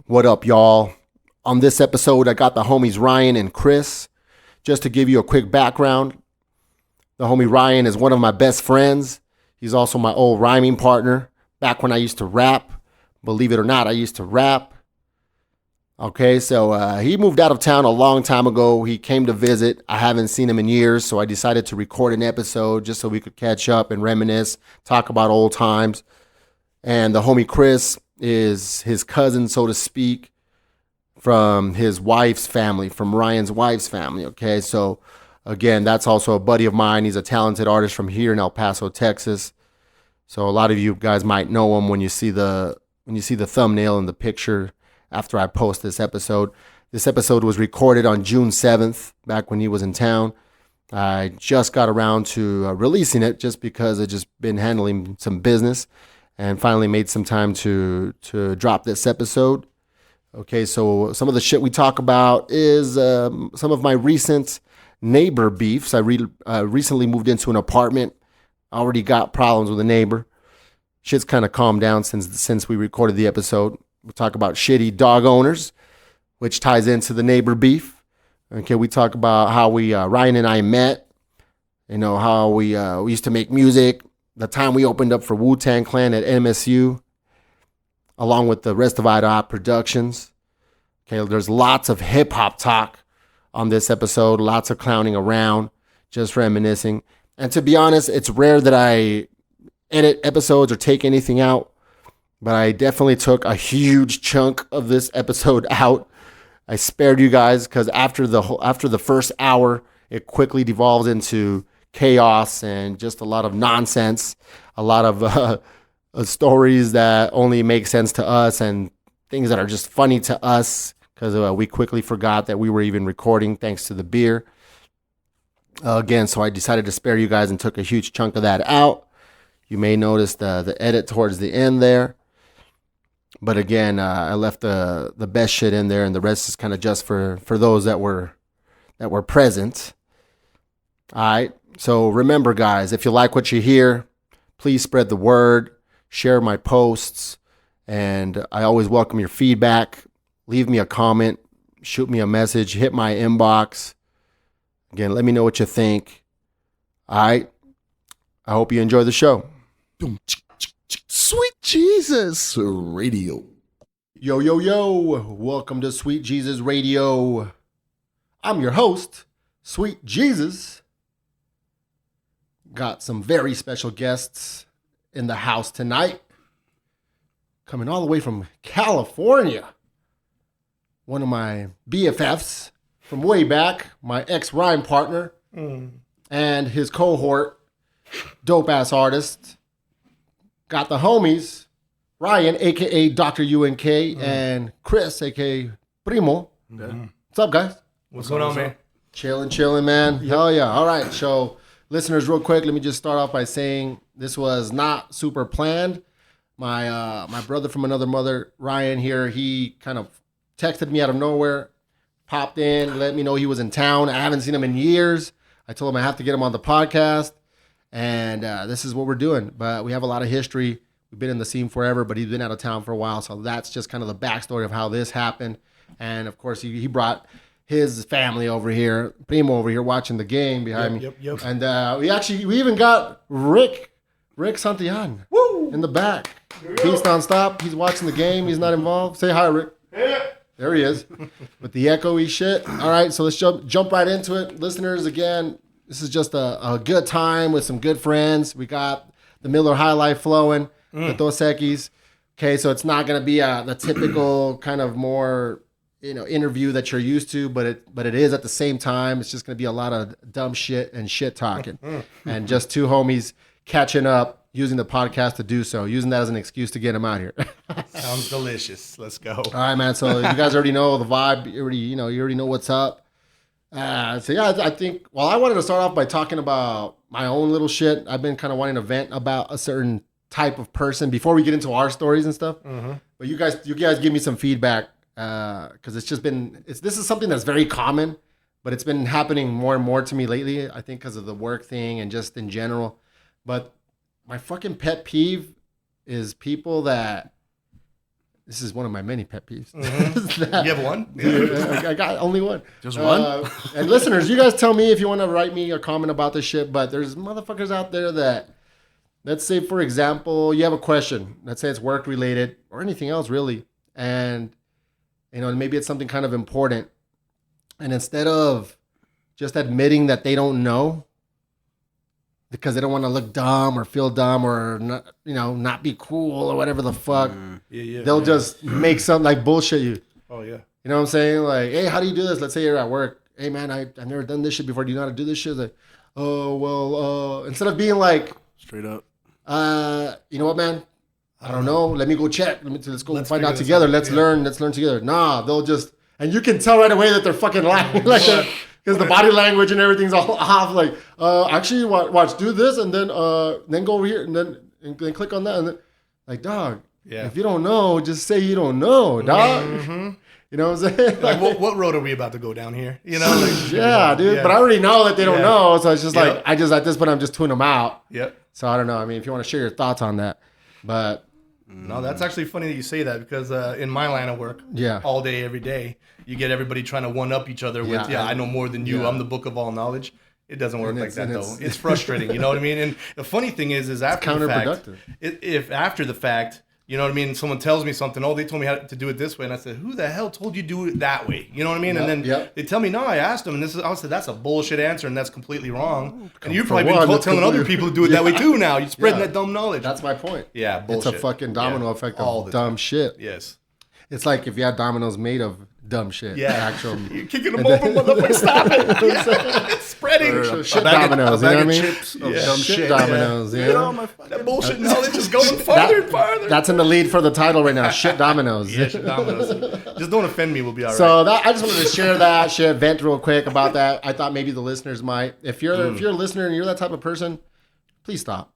What up, y'all? On this episode, I got the homies Ryan and Chris. Just to give you a quick background, the homie Ryan is one of my best friends. He's also my old rhyming partner. Back when I used to rap, believe it or not, I used to rap. Okay, so he moved out of town a long time ago. He came to visit. I haven't seen him in years, so I decided to record an episode just so we could catch up and reminisce, talk about old times. And the homie Chris is his cousin, so to speak, from his wife's family, from Ryan's wife's family. Okay, so again, that's also a buddy of mine. He's a talented artist from here in El Paso, Texas. So a lot of you guys might know him when you see the thumbnail and the picture after I post this episode. This episode was recorded on June 7th, back when he was in town. I just got around to releasing it just because I just been handling some business and finally made some time to drop this episode. Okay, so some of the shit we talk about is some of my recent neighbor beefs. I recently moved into an apartment. I already got problems with a neighbor. Shit's kind of calmed down since we recorded the episode. We talk about shitty dog owners, which ties into the neighbor beef. Okay, we talk about how Ryan and I met. You know, how we used to make music. The time we opened up for Wu-Tang Clan at NMSU, along with the rest of IDOT Productions. Okay, there's lots of hip-hop talk on this episode, lots of clowning around, just reminiscing. And to be honest, it's rare that I edit episodes or take anything out, but I definitely took a huge chunk of this episode out. I spared you guys because after the first hour, it quickly devolves into chaos and just a lot of nonsense, a lot of stories that only make sense to us and things that are just funny to us because we quickly forgot that we were even recording thanks to the beer. Again, so I decided to spare you guys and took a huge chunk of that out. You may notice the edit towards the end there. But again, I left the best shit in there and the rest is kind of just for those that were present. All right. So remember, guys, if you like what you hear, please spread the word, share my posts, and I always welcome your feedback. Leave me a comment, shoot me a message, hit my inbox. Again, let me know what you think. All right. I hope you enjoy the show. Sweet Jesus Radio. Yo, yo, yo. Welcome to Sweet Jesus Radio. I'm your host, Sweet Jesus. Got some very special guests in the house tonight. Coming all the way from California. One of my BFFs from way back, my ex-rhyme partner, and his cohort, dope-ass artist. Got the homies, Ryan, a.k.a. Dr. UNK, and Chris, a.k.a. Primo. What's up, guys? What's going on, man? Chilling, man. Yep. Hell yeah. All right, so listeners, real quick, let me just start off by saying this was not super planned. My brother from another mother, Ryan here, he kind of texted me out of nowhere, popped in, let me know he was in town. I haven't seen him in years. I told him I have to get him on the podcast, and this is what we're doing. But we have a lot of history. We've been in the scene forever, but he's been out of town for a while, so that's just kind of the backstory of how this happened. And, of course, he brought his family over here, Primo over here watching the game behind me. Yep. And we even got Rick Santillan in the back. Peace nonstop. He's watching the game. He's not involved. Say hi, Rick. Yeah. There he is with the echoey shit. All right, so let's jump right into it. Listeners, again, this is just a good time with some good friends. We got the Miller High Life flowing, the Dos Equis. Okay, so it's not going to be the typical kind of more interview that you're used to, but it is at the same time. It's just going to be a lot of dumb shit and shit talking, and just two homies catching up, using the podcast to do so, using that as an excuse to get them out here. Sounds delicious. Let's go. All right, man. So you guys already know the vibe. You already know what's up. So yeah, I think. Well, I wanted to start off by talking about my own little shit. I've been kind of wanting to vent about a certain type of person before we get into our stories and stuff. But you guys give me some feedback because this is something that's very common, but it's been happening more and more to me lately. I think because of the work thing and just in general. But my fucking pet peeve is people that This is one of my many pet peeves. Mm-hmm. You have one? Yeah. I got only one. Just one? And listeners, you guys tell me if you want to write me a comment about this shit, but there's motherfuckers out there that, let's say, for example, you have a question. Let's say it's work related or anything else really. And, maybe it's something kind of important. And instead of just admitting that they don't know, because they don't want to look dumb or feel dumb or not, not be cool or whatever the fuck. They'll just make something like bullshit you. Oh yeah. You know what I'm saying? Like, hey, how do you do this? Let's say you're at work. Hey man, I've never done this shit before. Do you know how to do this shit? Like, oh well, instead of being like straight up, you know what, man? I don't know. Let me go check. Let's go find out together. Let's learn together. Nah, they'll just, and you can tell right away that they're fucking lying. Like, because the body language and everything's all off. Like, actually, watch, do this, and then go over here, and then click on that, and then, like, dog. Yeah. If you don't know, just say you don't know, dog. Mm-hmm. You know what I'm saying? Like, what road are we about to go down here? Like, yeah, dude. Yeah. But I already know that they don't know, so it's just like I just at this point I'm just tuning them out. Yep. So I don't know. I mean, if you want to share your thoughts on that, but. No, that's actually funny that you say that because in my line of work, all day, every day, you get everybody trying to one-up each other with, I know more than you. I'm the book of all knowledge. It doesn't work like that, though. It's frustrating, you know what I mean? And the funny thing is after the fact, if after the fact, you know what I mean, someone tells me something, they told me how to do it this way, and I said, who the hell told you to do it that way? You know what I mean? And then they tell me, no, I asked them, and I said, that's a bullshit answer, and that's completely wrong. And you've probably been telling other people to do it that way too now. You're spreading that dumb knowledge. That's my point. Yeah, bullshit. It's a fucking domino effect of dumb shit. Yes. It's like if you had dominoes made of dumb shit. Yeah. You're kicking them over, motherfucker. Stop it. It's spreading. Shit dominoes. You know what I mean? Chips of dumb shit. Dominoes. Yeah. That bullshit knowledge is going farther and farther. That's in the lead for the title right now. Shit dominoes. Yeah, shit dominoes. Just don't offend me. We'll be all right. So I just wanted to share that shit, vent real quick about that. I thought maybe the listeners might. If you're a listener and you're that type of person, please stop.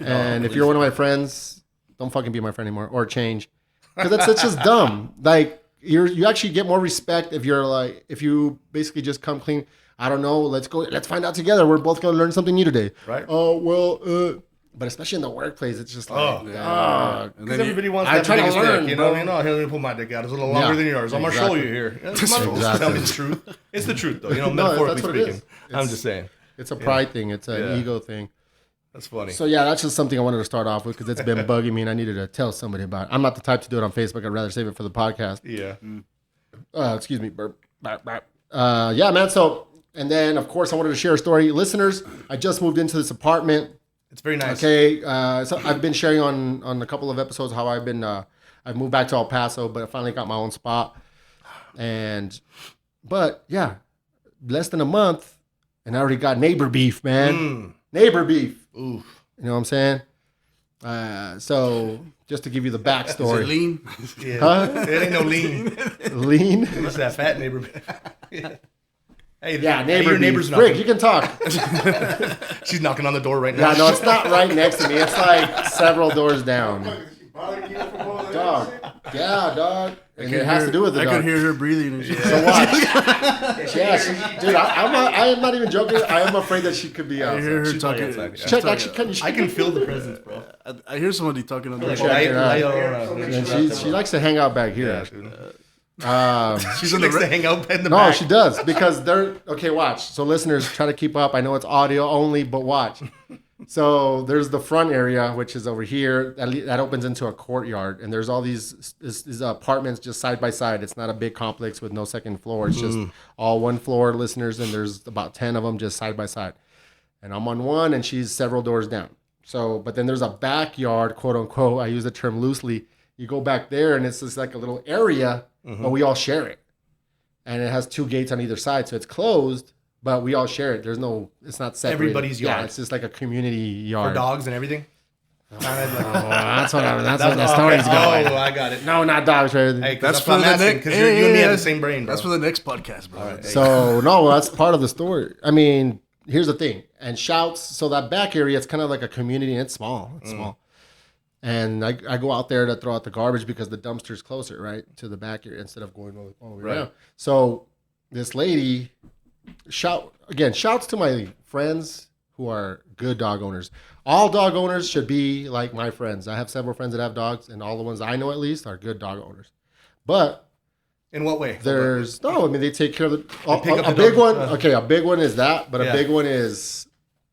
And if you're one of my friends, don't fucking be my friend anymore or change. Because it's just dumb. Like you actually get more respect if you basically just come clean. I don't know. Let's find out together. We're both gonna learn something new today. Right. But especially in the workplash, it's just like, because everybody wants that biggest dick. You know what I mean? Oh, here, let me pull my dick out. It's a little longer than yours. I'm gonna show you here. Tell me the truth. It's the truth, though. Metaphorically speaking. I'm just saying. It's a pride thing. It's an ego thing. That's funny. So yeah, that's just something I wanted to start off with because it's been bugging me and I needed to tell somebody about it. I'm not the type to do it on Facebook. I'd rather save it for the podcast. Yeah. Excuse me. Burp. Yeah, man. So, and then of course I wanted to share a story. Listeners, I just moved into this apartment. It's very nice. Okay. So I've been sharing on a couple of episodes how I've moved back to El Paso, but I finally got my own spot. But yeah, less than a month and I already got neighbor beef, man. Neighbor beef. Oof. You know what I'm saying? So just to give you the backstory. Is it lean? Yeah. Huh? It ain't no lean. Lean? It's that fat neighbor. Hey, neighbor your neighbor's Rick, knocking. you can talk. She's knocking on the door right now. Yeah, no, it's not right next to me. It's like several doors down. Dog. Yeah, dog. And it has to do with the dog. I could hear her breathing and shit. So watch. Dude, I am not even joking. I am afraid that she could be out. I hear her talking. Check, actually, I can feel the presence, bro. I hear somebody talking on the phone. She likes to hang out back here. She likes to hang out in the back. No, she does because okay, watch. So listeners, try to keep up. I know it's audio only, but watch. So there's the front area, which is over here. That opens into a courtyard, and there's all these apartments just side by side. It's not a big complex with no second floor. It's just all one floor, listeners, and there's about 10 of them just side by side. And I'm on one, and she's several doors down. So, but then there's a backyard, quote unquote. I use the term loosely. You go back there, and it's just like a little area, but we all share it. And it has 2 gates on either side, so it's closed. But we all share it. It's not separated. Everybody's yard. Yeah, it's just like a community yard. For dogs and everything? That's what the story's going. Oh, I got it. No, not dogs. Right? Hey, that's for the next. Because you and me have the same brain, bro. That's for the next podcast, bro. Right, so, no, that's part of the story. I mean, here's the thing. And shouts, so that back area, it's kind of like a community, and it's small. It's small. And I go out there to throw out the garbage because the dumpster's closer, right, to the back area instead of going all the way around. So this lady... shouts to my friends who are good dog owners. All dog owners should be like my friends. I have several friends that have dogs, and all the ones I know at least are good dog owners. But in what way? They take care of a big one. Okay, a big one is that, but a big one is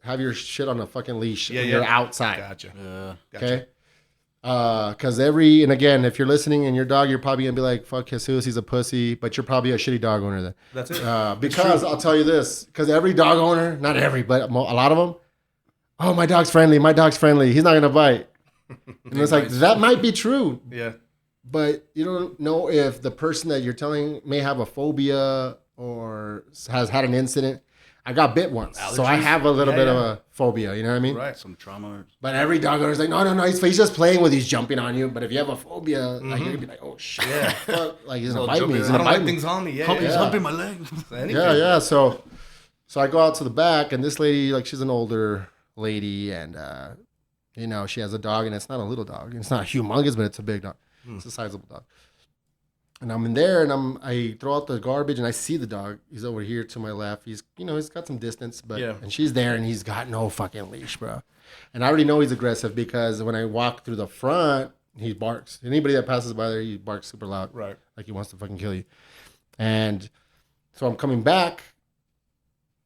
have your shit on a fucking leash when you're outside. Gotcha. Okay. Because and again, if you're listening and your dog, you're probably gonna be like, "Fuck Jesus, he's a pussy," but you're probably a shitty dog owner then. That's it. Because I'll tell you this: because every dog owner, not every, but a lot of them, oh, my dog's friendly. My dog's friendly. He's not gonna bite. And it's like that might be true. Yeah. But you don't know if the person that you're telling may have a phobia or has had an incident. I got bit once, so I have a little bit of a phobia. You know what I mean? Right. Some trauma. But every dog owner's like, no, he's just playing with you. He's jumping on you. But if you have a phobia, like, you're gonna be like, oh shit, like he's gonna bite me. He's gonna bite me. Things on me. He's humping my leg. Yeah. So I go out to the back, and this lady, like, she's an older lady, and she has a dog, and it's not a little dog. It's not humongous, but it's a big dog. It's a sizable dog. And I'm in there, and I throw out the garbage, and I see the dog. He's over here to my left. He's got some distance, but and she's there, and he's got no fucking leash, bro. And I already know he's aggressive because when I walk through the front, he barks. Anybody that passes by there, he barks super loud, right? Like he wants to fucking kill you. And so I'm coming back,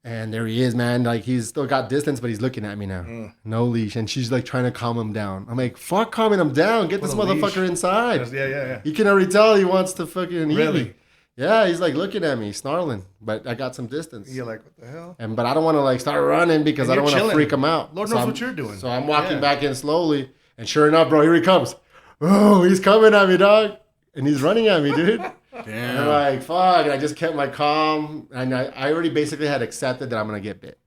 and there he is, man. Like, he's still got distance, but he's looking at me now. No leash. And she's like trying to calm him down. I'm like, fuck calming him down. Get this motherfucker inside. Yeah. You can already tell he wants to fucking eat really? me. Yeah, he's like looking at me, snarling. But I got some distance. You're like, what the hell? But I don't want to like start running because I don't want to freak him out. Lord knows what you're doing. So I'm walking back in slowly. And sure enough, bro, here he comes. Oh, he's coming at me, dog. And he's running at me, dude. Damn. And I'm like, fuck. And I just kept my calm. And I already basically had accepted that I'm going to get bit.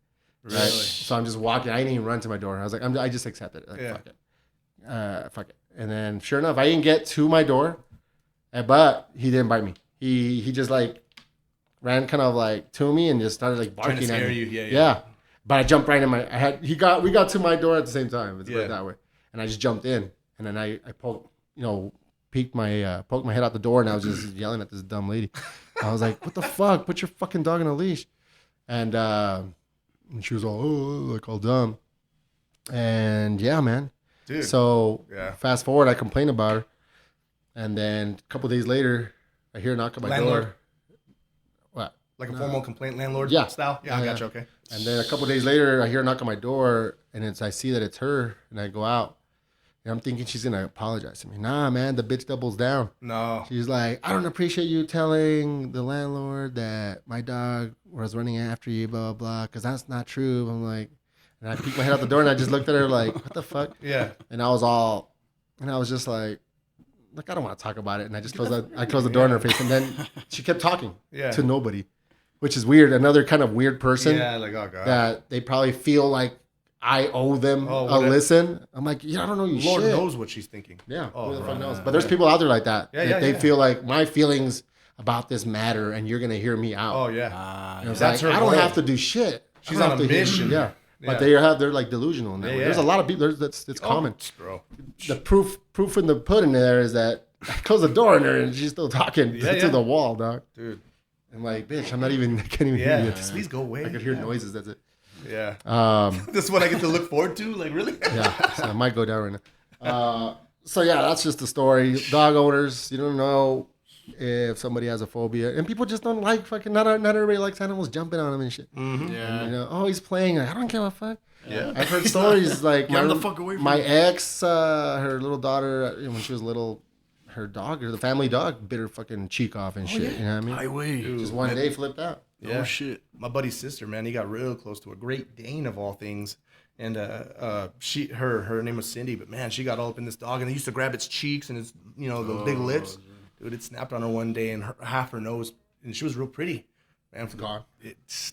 Right? Really? So I'm just walking. I didn't even run to my door. I was like, I just accepted it. Like, fuck it. Fuck it. And then sure enough, I didn't get to my door. But he didn't bite me. He just like ran kind of like to me and just started like barking trying to scare at me. you. Yeah. But I jumped right in we got to my door at the same time. It's right that way. And I just jumped in. And then I poked my head out the door, and I was just yelling at this dumb lady. I was like, what the fuck? Put your fucking dog on a leash. And she was all dumb. And yeah, man. Dude. So fast forward, I complained about her. And then a couple days later, I hear a knock on my door. What? Like a formal complaint landlord style? Yeah, I gotcha, okay. And then a couple days later, I hear a knock on my door, and I see that it's her, and I go out. And I'm thinking she's going to apologize to me. Nah, man, the bitch doubles down. No. She's like, I don't appreciate you telling the landlord that my dog was running after you, blah, blah, blah, because that's not true. I'm like, and I peeked my head out the door, and I just looked at her like, what the fuck? Yeah. And I was just like, look, I don't want to talk about it. And I just closed the door in her face. And then she kept talking to nobody, which is weird. Another kind of weird person. Yeah, like, oh, God. That they probably feel like I owe them a listen. I'm like, I don't know you Lord shit. knows what she's thinking. Yeah, who the fuck knows? But there's people out there like that. They feel like my feelings about this matter, and you're gonna hear me out. Oh yeah, that's her. I don't have to do shit. She's on a mission. But they're like delusional in that way. There's a lot of people. It's common. Bro. The proof in the pudding there is that I close the door in her and she's still talking to the wall, dog. Dude, I'm like, bitch, I can't even hear you. Please go away. I could hear noises. That's it. Yeah. This is what I get to look forward to? Like, really? Yeah. So I might go down right now. So yeah, that's just the story. Dog owners, you don't know if somebody has a phobia, and people just don't like fucking. Not everybody likes animals jumping on them and shit. Mm-hmm. Yeah. And, he's playing. I don't give a fuck. Yeah. I've heard stories like the fuck away from my me. ex, her little daughter, when she was little, her dog, or the family dog, bit her fucking cheek off and shit. You know what I mean? Highway. Just one day flipped out. Yeah. Oh shit. My buddy's sister, man, he got real close to a Great Dane of all things. And her name was Cindy, but man, she got all up in this dog, and it used to grab its cheeks and its, the big lips. Dude, it snapped on her one day, and half her nose, and she was real pretty. Man, gone. It's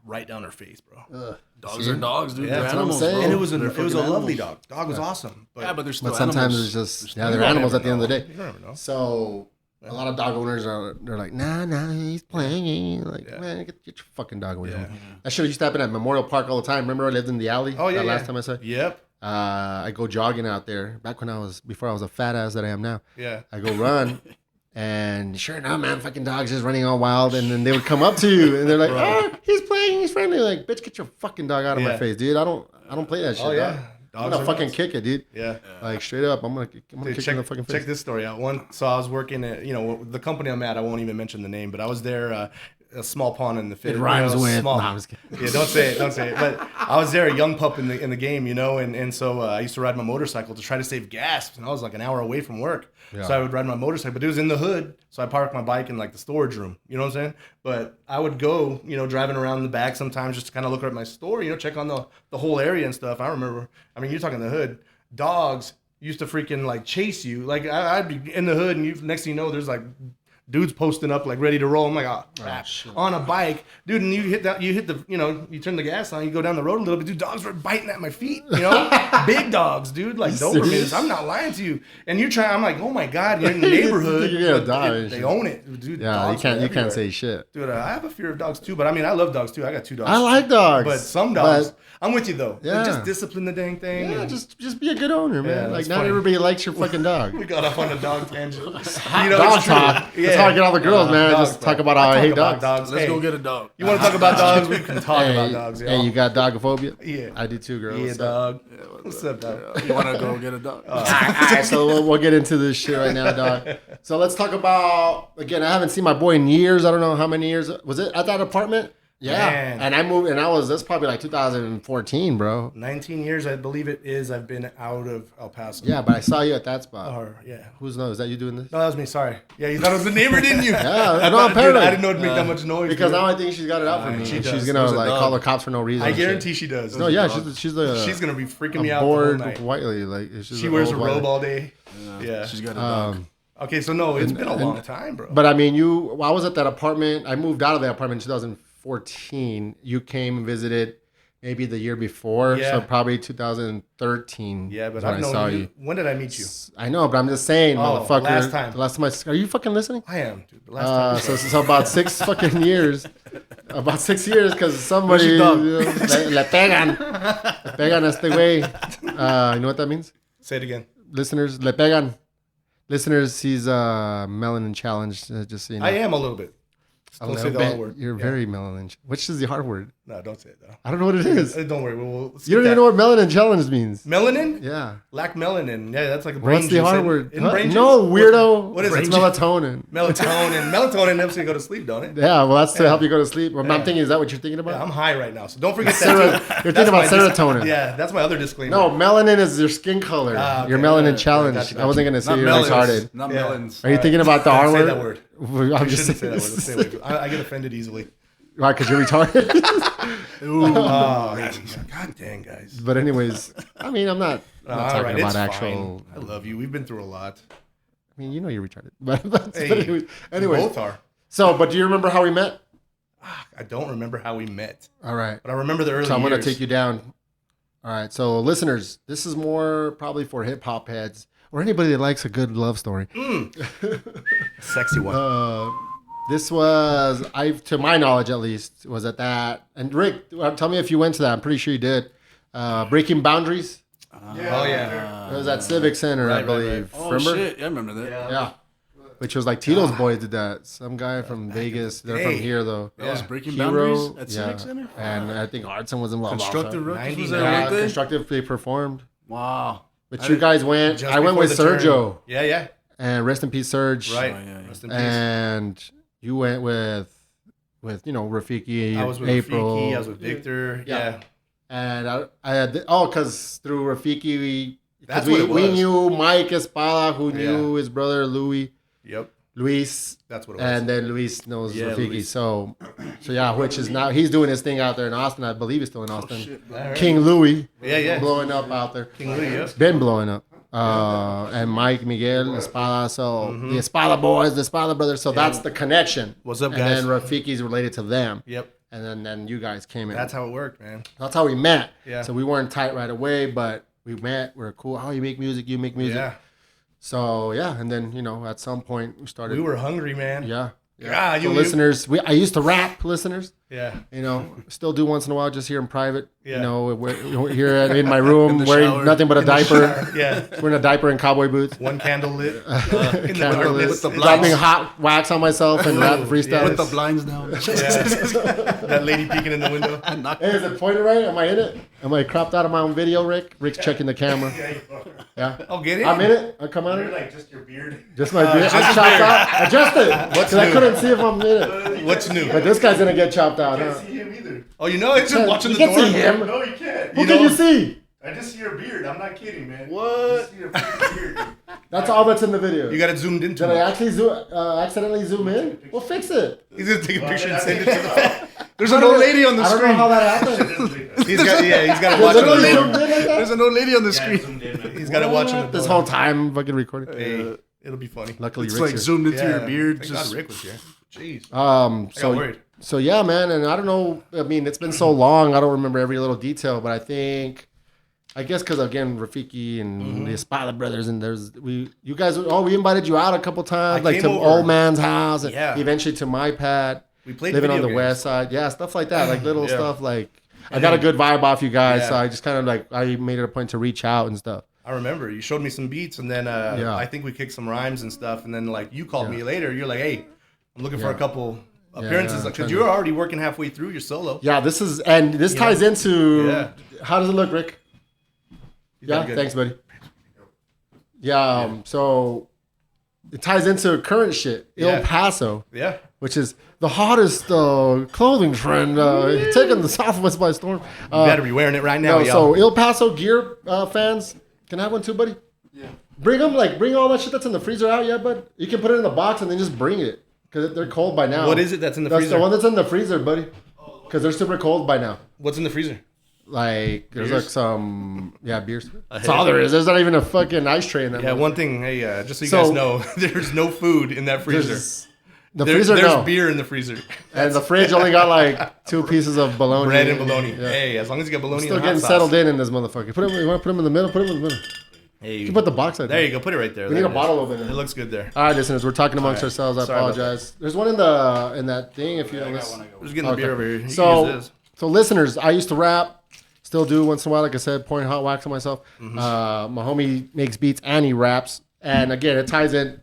right down her face, bro. Dogs are dogs, dude. Yeah, They're that's what I'm animals, saying. bro. And it was a They're lovely animals. dog. Dog was awesome. But there's still sometimes animals. it's just You they're don't animals ever at the end of the day. You don't ever know. So a lot of dog owners they're like, nah, he's playing. Like, man, get your fucking dog away from me. That shit used to happen at Memorial Park all the time. Remember I lived in the alley? Oh yeah. Last time I saw you? Yep. I go jogging out there. Before I was a fat ass that I am now. Yeah. I go run, And sure enough, man, fucking dogs just running all wild. And then they would come up to you and they're like, oh, he's playing, he's friendly. Like, bitch, get your fucking dog out of my face, dude. I don't play that shit. Oh, yeah. I'm gonna fucking kick it, dude. Yeah. Like, straight up, I'm gonna kick it in the fucking face. Check this story out. So I was working at, the company I'm at, I won't even mention the name, but I was there, a small pond in the fit. It rhymes with small. No, I'm just kidding. Yeah, don't say it. But I was there, a young pup in the game, and so I used to ride my motorcycle to try to save gas, and I was like an hour away from work. Yeah. So I would ride my motorcycle, but it was in the hood, so I parked my bike in like the storage room. You know what I'm saying? But I would go, driving around the back sometimes just to kind of look at my store, check on the whole area and stuff. I remember, you're talking the hood. Dogs used to freaking like chase you. Like I'd be in the hood, and next thing you know, there's like dudes posting up like ready to roll. I'm like, on a bike, dude. And you turn the gas on, you go down the road a little bit, dude. Dogs were biting at my feet, big dogs, dude. Like Dobermans. I'm not lying to you. And you're trying. I'm like, oh my god, you're in the neighborhood. You're gonna die. They own it, dude. Yeah, you can't say shit, dude. I have a fear of dogs too, but I love dogs too. I got 2 dogs. I like dogs, but some dogs. I'm with you though. Yeah. Just discipline the dang thing. Yeah, just be a good owner, man. Like not everybody likes your fucking dog. We got off on a dog tangent. Dog talk. That's how I get all the girls, man. Just talk about how I hate dogs. Let's go get a dog. You want to talk about dogs? We can talk about dogs. Hey, you got dogophobia? Yeah, I do too, girl. Yeah, dog. What's up, dog? You want to go get a dog? All right, so we'll get into this shit right now, dog. So let's talk about, again, I haven't seen my boy in years. I don't know how many years. Was it at that apartment? Yeah, man. And I moved, and that's probably like 2014, bro. 19 years, I believe it is. I've been out of El Paso. Yeah, but I saw you at that spot. Yeah. Who's knows? Is that you doing this? No, that was me. Sorry. Yeah, you thought it was the neighbor, didn't you? Yeah, I know. I'm paranoid. I didn't know it'd make that much noise. Because now I think she's got it out for me. She's gonna like call the cops for no reason. I guarantee she does. No, yeah, she's gonna be freaking me out. Bored whitely, like she wears a robe all day. Yeah, she's got a dog. Okay, so no, it's been a long time, bro. But I was at that apartment. I moved out of the apartment in 2014. You came and visited maybe the year before, so probably 2013. Yeah, but I've known you. When did I meet you? I know, but I'm just saying, motherfucker. Last time. Are you fucking listening? I am, dude. The last time. So about 6 fucking years. About 6 years, because somebody le pegan a este güey. You know what that means? Say it again. Listeners, le pegan. Listeners, he's melanin challenged. Just so you know. I am a little bit. Don't say the hard word. You're very melanin. Which is the hard word? No, don't say it though. I don't know what it is. Don't worry. You don't even know what melanin challenge means. Melanin? Yeah. Lack melanin. Yeah, that's like a brain What's the hard word? Brain no, weirdo. What is it? It's melatonin. Melatonin helps you go to sleep, don't it? Yeah, well, that's to help you go to sleep. I'm thinking, is that what you're thinking about? Yeah, I'm high right now, so don't forget that too. You're thinking about serotonin. Yeah, that's my other disclaimer. No, melanin is your skin color. Your melanin challenge. I wasn't going to say you're retarded. Not melons. Are you thinking about the R word? Say that word. I'm just saying that word. Stay away from it. I get offended easily. Right, because you're retarded. Ooh, God dang, guys. But anyways, I'm not talking about actual. Fine. I love you. We've been through a lot. I mean, you're retarded. But anyways, we both are. So, but do you remember how we met? I don't remember how we met. All right. But I remember the early years. So I'm going to take you down. All right. So listeners, this is more probably for hip hop heads or anybody that likes a good love story. Sexy one. This was, to my knowledge at least, was at that. And Rick, tell me if you went to that. I'm pretty sure you did. Breaking Boundaries. Yeah. It was at Civic Center, I believe. Oh, remember? Shit. Yeah, I remember that. Yeah. Which was like Tito's boys did that. Some guy from Vegas. They're from here, though. That was Breaking Boundaries at Civic Center? And I think Hardson was involved. Constructive Records was there right there? Constructive, they performed. Wow. But you guys went. I went with Sergio. Yeah. And rest in peace, Serge. Right. Rest in peace. And you went with Rafiki. I was with April. Rafiki. I was with Victor. Yeah. And I had because through Rafiki we knew Mike Espada, who knew his brother Louis. Yep. Luis. That's what it was. And then Luis knows Rafiki. Luis. So yeah, which is now he's doing his thing out there in Austin. I believe he's still in Austin. Shit, King Louis. Yeah. Blowing up out there. King Louis, yeah. Been blowing up. And Mike, Miguel, Espada. So the Espada boys, the Espada brothers. So that's the connection. What's up, guys? And then Rafiki's related to them. Yep. And then you guys came in. That's how it worked, man. That's how we met. Yeah. So we weren't tight right away, but we met. We were cool. Oh, you make music. You make music. Yeah. So yeah, and then at some point we started. We were hungry, man. Yeah. God, so listeners, I used to rap. Listeners, Yeah. You know, still do once in a while, just here in private. Yeah. You know, we're here in my room, wearing shower. nothing but a diaper. Yeah. Wearing a diaper and cowboy boots. One candle lit. In the Candle lit. With the Dropping blinds. hot wax on myself and rap freestyle. With the blinds down. Yeah. That lady peeking in the window. Hey, is it pointed right? Am I in it? Am I cropped out of my own video, Rick? Rick's checking the camera. Yeah. I'll get it. I'm in it. I come out of You're it. like just your beard. Just my beard. I chopped out. Adjust it. Because I new? couldn't see if I'm in it. What's new? But this guy's gonna get chopped out. I Huh? can't see him either. Oh, you know, it's just watching You the can door. see him. No, you can't. Who can you see? I just see your beard. I'm not kidding, man. What? I just see your freaking beard. That's all that's in the video. You got it zoomed into Did I it. actually accidentally zoom in? Well, fix it. He's gonna take a picture and send it to the. There's an old lady on the I don't know screen. how that happened. He's got to They watch it on literally the zoomed door. in like There's that? an old lady on the Yeah, screen. zoomed in, man. He's got to watch it. This whole time fucking recording. Hey, it'll be funny. Luckily, It's Rick's like here. zoomed into Yeah. your beard. Thank God Just Rick was here. Jeez. I got So worried. so yeah, man, and I don't know. I mean, it's been so long. I don't remember every little detail, but I guess because again, Rafiki and the Espada brothers, and we invited you out a couple times, I like came to over. old man's house, and Yeah. eventually to my pad, We played living on video the games. west side, yeah, stuff like that, like little Yeah. stuff. Like I got a good vibe off you guys, Yeah. so I just kind of like I made it a point to reach out and stuff. I remember you showed me some beats, and then Yeah. I think we kicked some rhymes and stuff, and then like you called me later. You're like, "Hey, I'm looking for a Yeah. couple appearances," yeah, because you're already working halfway through your solo. Yeah, this ties into Yeah. how does it look, Rick? Yeah, done good. thanks, buddy. Yeah, so it ties into current shit, Yeah. Il Paso, Yeah, which is the hottest clothing trend taking the Southwest by storm. you better be wearing it right now, No, y'all. so Il Paso gear fans, can I have one too, buddy? Yeah. Bring all that shit that's in the freezer out, yeah, bud. You can put it in the box and then just bring it because they're cold by now. What is it that's in the That's freezer? the one that's in the freezer, buddy. Because they're super cold by now. What's in the freezer? Like there's Beers? like some beers. That's hit. all there is. There's not even a fucking ice tray in there. Yeah, one thing. Hey, just so you So- guys know, there's no food in that freezer. The There's freezer, no. beer in the freezer. And the fridge only got like 2 pieces of bologna. Bread and bologna. Yeah. Hey, as long as you got bologna Still and getting hot settled sauce. in this motherfucker. You want to put them in the middle? Put them in the middle. Hey, You put the box out there you go. Put it right there. We need a bottle opener. It looks good there. All right, listeners, we're talking amongst ourselves. I Sorry about apologize. There's one in that thing. If you don't listen. We're just getting the beer over here. You can use So, this. listeners, I used to rap. Still do once in a while, like I said, pouring hot wax on myself. Mm-hmm. My homie makes beats and he raps. And again, it ties in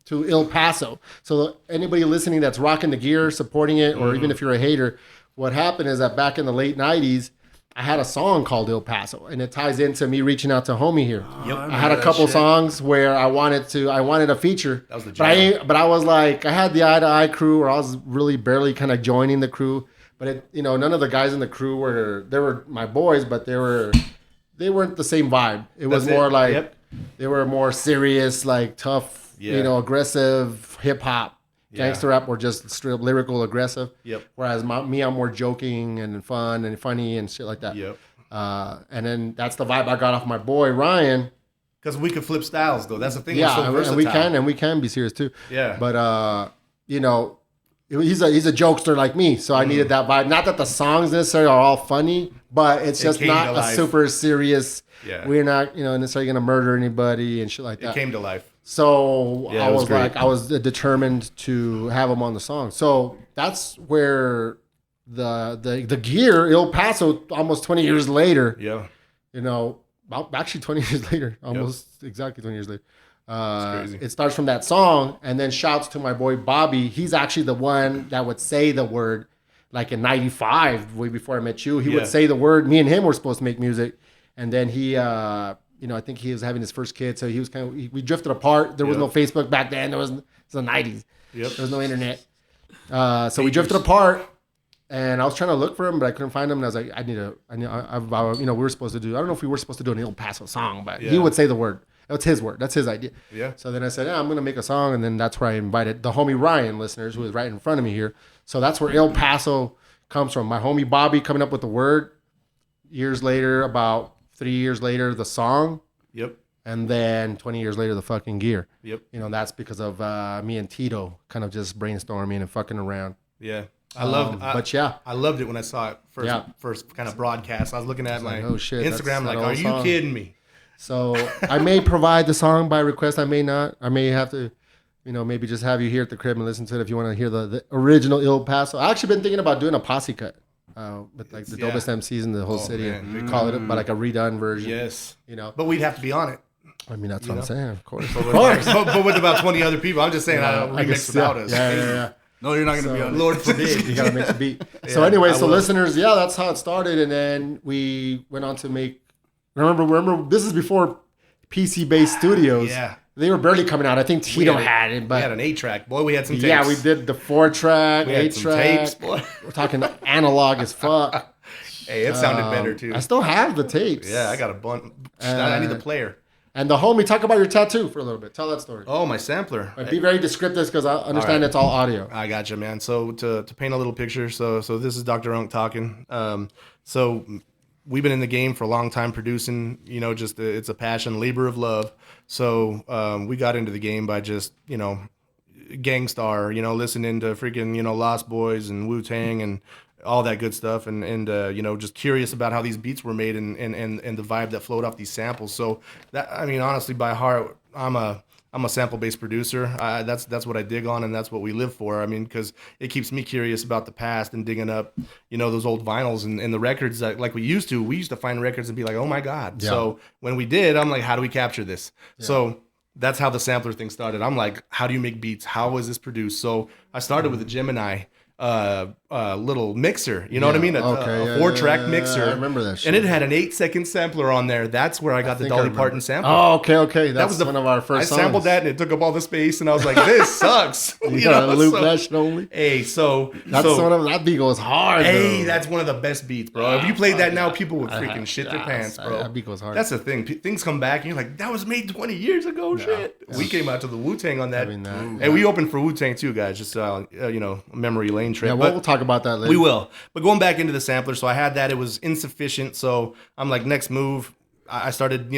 to Il Paso. So anybody listening that's rocking the gear, supporting it, or even if you're a hater, what happened is that back in the late 90s, I had a song called Il Paso, and it ties into me reaching out to homie here. Yep. I had a couple songs where I wanted a feature. That was the but I was like, I had the Eye to Eye crew, or I was really barely kind of joining the crew. But none of the guys in the crew were my boys, but they weren't the same vibe. It was That's more it. like Yep. they were more serious, like tough, Yeah. Aggressive hip hop. Yeah. Gangster rap were just straight up lyrical, aggressive. Yep. Whereas I'm more joking and fun and funny and shit like that. Yep. And then that's the vibe I got off my boy Ryan. Because we could flip styles, though. That's the thing. Yeah, We're so and versatile. we can be serious too. Yeah. But he's a jokester like me, so I needed that vibe. Not that the songs necessarily are all funny, but it's just came not to a life. super serious. Yeah. We're not necessarily gonna murder anybody and shit like It that. came to life. So Yeah, I it was was great. like, I was determined to have him on the song. So that's where the gear, Il Paso, almost 20 years later, Yeah. actually 20 years later, almost exactly 20 years later. crazy. It starts from that song, and then shouts to my boy Bobby. He's actually the one that would say the word, like in '95, way before I met you. He Yeah. would say the word. Me and him were supposed to make music, and then he, I think he was having his first kid, so he was we drifted apart. There was no Facebook back then. It was the '90s. Yep. There was no internet. So we drifted apart, and I was trying to look for him, but I couldn't find him. And I was like, we were supposed to do. I don't know if we were supposed to do an Il Paso song, but he Yeah. would say the word. That's his word. That's his idea. Yeah. So then I said, I'm going to make a song. And then that's where I invited the homie Ryan, listeners, who is right in front of me here. So that's where Il Paso comes from. My homie Bobby coming up with the word. Years later, about 3 years later, the song. Yep. And then 20 years later, the fucking gear. Yep. That's because of me and Tito kind of just brainstorming and fucking around. Yeah. I loved it when I saw it first kind of broadcast. I was looking at my oh, shit, that's Instagram like, that are old you song. kidding me? So I may provide the song by request. I may not. I may have to maybe just have you here at the crib and listen to it if you want to hear the original Il Paso. I actually been thinking about doing a posse cut with like the dopest MCs in the whole city and call it but like a redone version. Yes. But we'd have to be on it. I mean, that's what I'm saying, of course. But with about 20 other people, I'm just saying, remix without us. Yeah. No, you're not going to be on it. Lord forbid. You got to make the beat. So anyway, listeners, that's how it started. And then we went on to make, remember, this is before PC-based studios. Yeah. They were barely coming out. I think Tito had it, but we had an 8-track. Boy, we had some tapes. Yeah, we did the 4-track, 8-track. Tapes, boy. We're talking analog as fuck. Hey, it sounded better too. I still have the tapes. Yeah, I got a bunch. I need the player. And the homie, talk about your tattoo for a little bit. Tell that story. Oh, my sampler. Be very descriptive because I understand it's all audio. I got you, man. So to paint a little picture, so this is Dr. Unk talking. So we've been in the game for a long time producing, just it's a passion, labor of love. So we got into the game by just, Gangstar, listening to freaking, Lost Boys and Wu-Tang and all that good stuff, and just curious about how these beats were made and the vibe that flowed off these samples. So that, honestly, by heart, I'm a sample-based producer. That's what I dig on, and that's what we live for. Because it keeps me curious about the past and digging up, those old vinyls and the records that, like we used to find records and be like, oh my God. Yeah. So when we did, I'm like, how do we capture this? Yeah. So that's how the sampler thing started. I'm like, how do you make beats? How was this produced? So I started with a Gemini little mixer, what I mean? A 4-track mixer. I remember that shit. And it had an 8-second sampler on there. That's where I got the Dolly Parton sample. Oh, okay. That was one of our first songs. I sampled that and it took up all the space and I was like, this sucks. You gotta loop that shit only. Hey, that beat goes hard. Hey, though. That's one of the best beats, bro. If you played that now, people would freaking shit their pants, bro. That beat goes hard. That's the thing. Things come back and you're like, that was made 20 years ago, shit. We came out to the Wu-Tang on that. And we opened for Wu-Tang too, guys. Just, memory lane trip. Yeah, we'll talk about that later. We will. But going back into the sampler, so I had that. It was insufficient. So I'm like, next move. I started,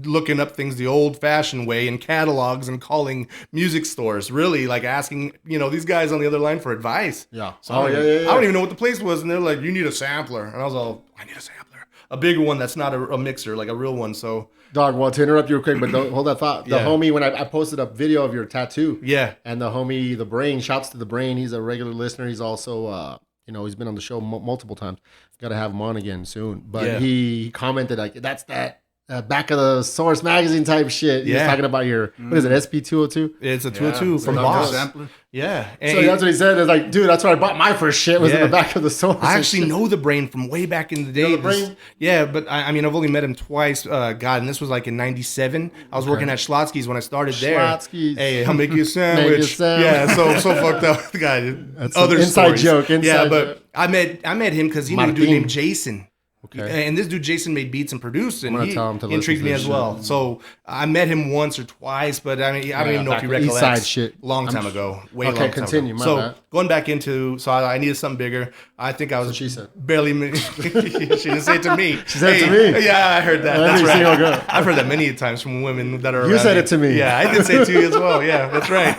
looking up things the old-fashioned way in catalogs and calling music stores, really, like asking, these guys on the other line for advice. Yeah. So I don't even know what the place was. And they're like, you need a sampler. And I was all, I need a sampler. A bigger one that's not a mixer, like a real one. So, dog, well, to interrupt you real quick, but don't hold that thought. The homie, when I posted a video of your tattoo. Yeah. And the homie, The Brain, shouts to The Brain. He's a regular listener. He's also, he's been on the show multiple times. Got to have him on again soon. But he commented, like, that's that back of the Source magazine type shit. He's talking about your, what is it, SP202? It's a 202 from Boss. Sampler. Yeah. So that's what he said. It's like, dude, that's where I bought my first shit, was in the back of the Source. I actually know The Brain from way back in the day. You know The Brain? Yeah, but I've only met him twice. And this was like in 97. I was working at Schlotsky's when I started there. Schlotsky's. Hey, I'll make you a sandwich. Yeah, so fucked up. The guy. That's other inside stories. joke. But I met him because he knew a dude named Jason. Okay. And this dude Jason made beats and produced, and he intrigued me as well. Shit. So I met him once or twice, but I don't even know if you recollect. East Side shit. Long time ago. Continue. So going back into, I needed something bigger. I think I was. That's what she said. Barely. She didn't say it to me. She said it to me. Yeah, I heard that. Every That's single right. girl. I've heard that many times from women that are. You said it to me. Yeah, I did say it to you as well. Yeah, that's right.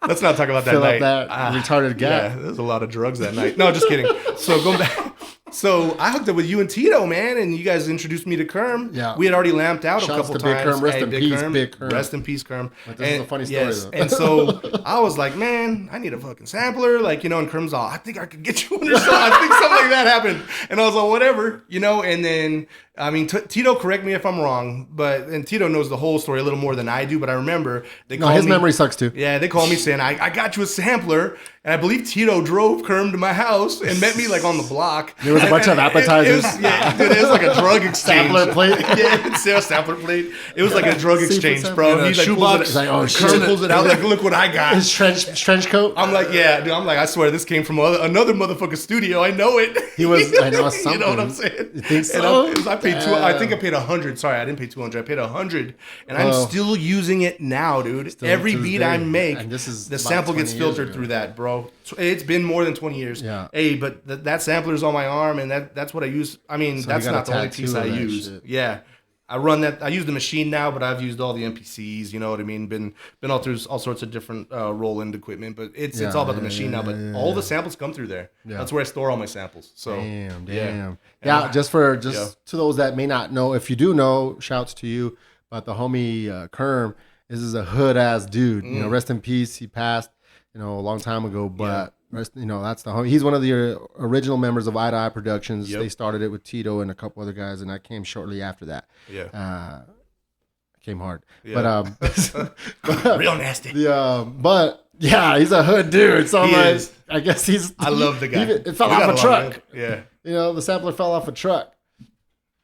Let's not talk about that Fill night. up that retarded gap. Yeah, there's a lot of drugs that night. No, just kidding. So going back. So I hooked up with you and Tito, man, and you guys introduced me to Kerm. Yeah. We had already lamped out Shouts a couple to Big times. Kerm. Rest in peace, Big Kerm. Rest in peace, Kerm. But this is a funny story, though. And so I was like, man, I need a fucking sampler. Like, and Kerm's all, I think I could get you one or something. I think something like that happened. And I was like, whatever, and then, Tito, correct me if I'm wrong, and Tito knows the whole story a little more than I do, but I remember his memory sucks too. Yeah, they called me saying, I got you a sampler, and I believe Tito drove Kerm to my house and met me like on the block. There was a bunch of appetizers. It was like a drug exchange. Sampler plate. Yeah, it's a sampler plate. It was like a drug exchange, bro. He's like, shoebox. Kerm pulls it out, like, look what I got. His trench coat. I'm like, yeah, dude. I'm like, I swear this came from another motherfucking studio. I know it. He was, I know something. You know what I'm saying? You think so? And I paid I think I paid $100. Sorry, I didn't pay $200. I paid $100, and I'm still using it now, dude. Every beat I make, and this is the sample gets filtered through that, bro. It's been more than 20 years. Yeah. Hey, but that sampler is on my arm, and that's what I use. That's not the only piece I use. Shit. Yeah. I run that. I use the machine now, but I've used all the MPCs. You know what I mean? Been all through all sorts of different roll-in equipment, but it's all about the machine now. But all the samples come through there. Yeah. That's where I store all my samples. So damn. Yeah, just to those that may not know, if you do know, shouts to you. But the homie Kerm This is a hood ass dude. You know, rest in peace. He passed, you know, a long time ago. But you know, that's the homie. He's one of the original members of Eye to Eye Productions. They started it with Tito and a couple other guys, and I came shortly after that. Came hard, but real nasty. But yeah, he's a hood dude. So I'm like, I guess I love the guy. It fell off a truck. Yeah, you know, the sampler fell off a truck.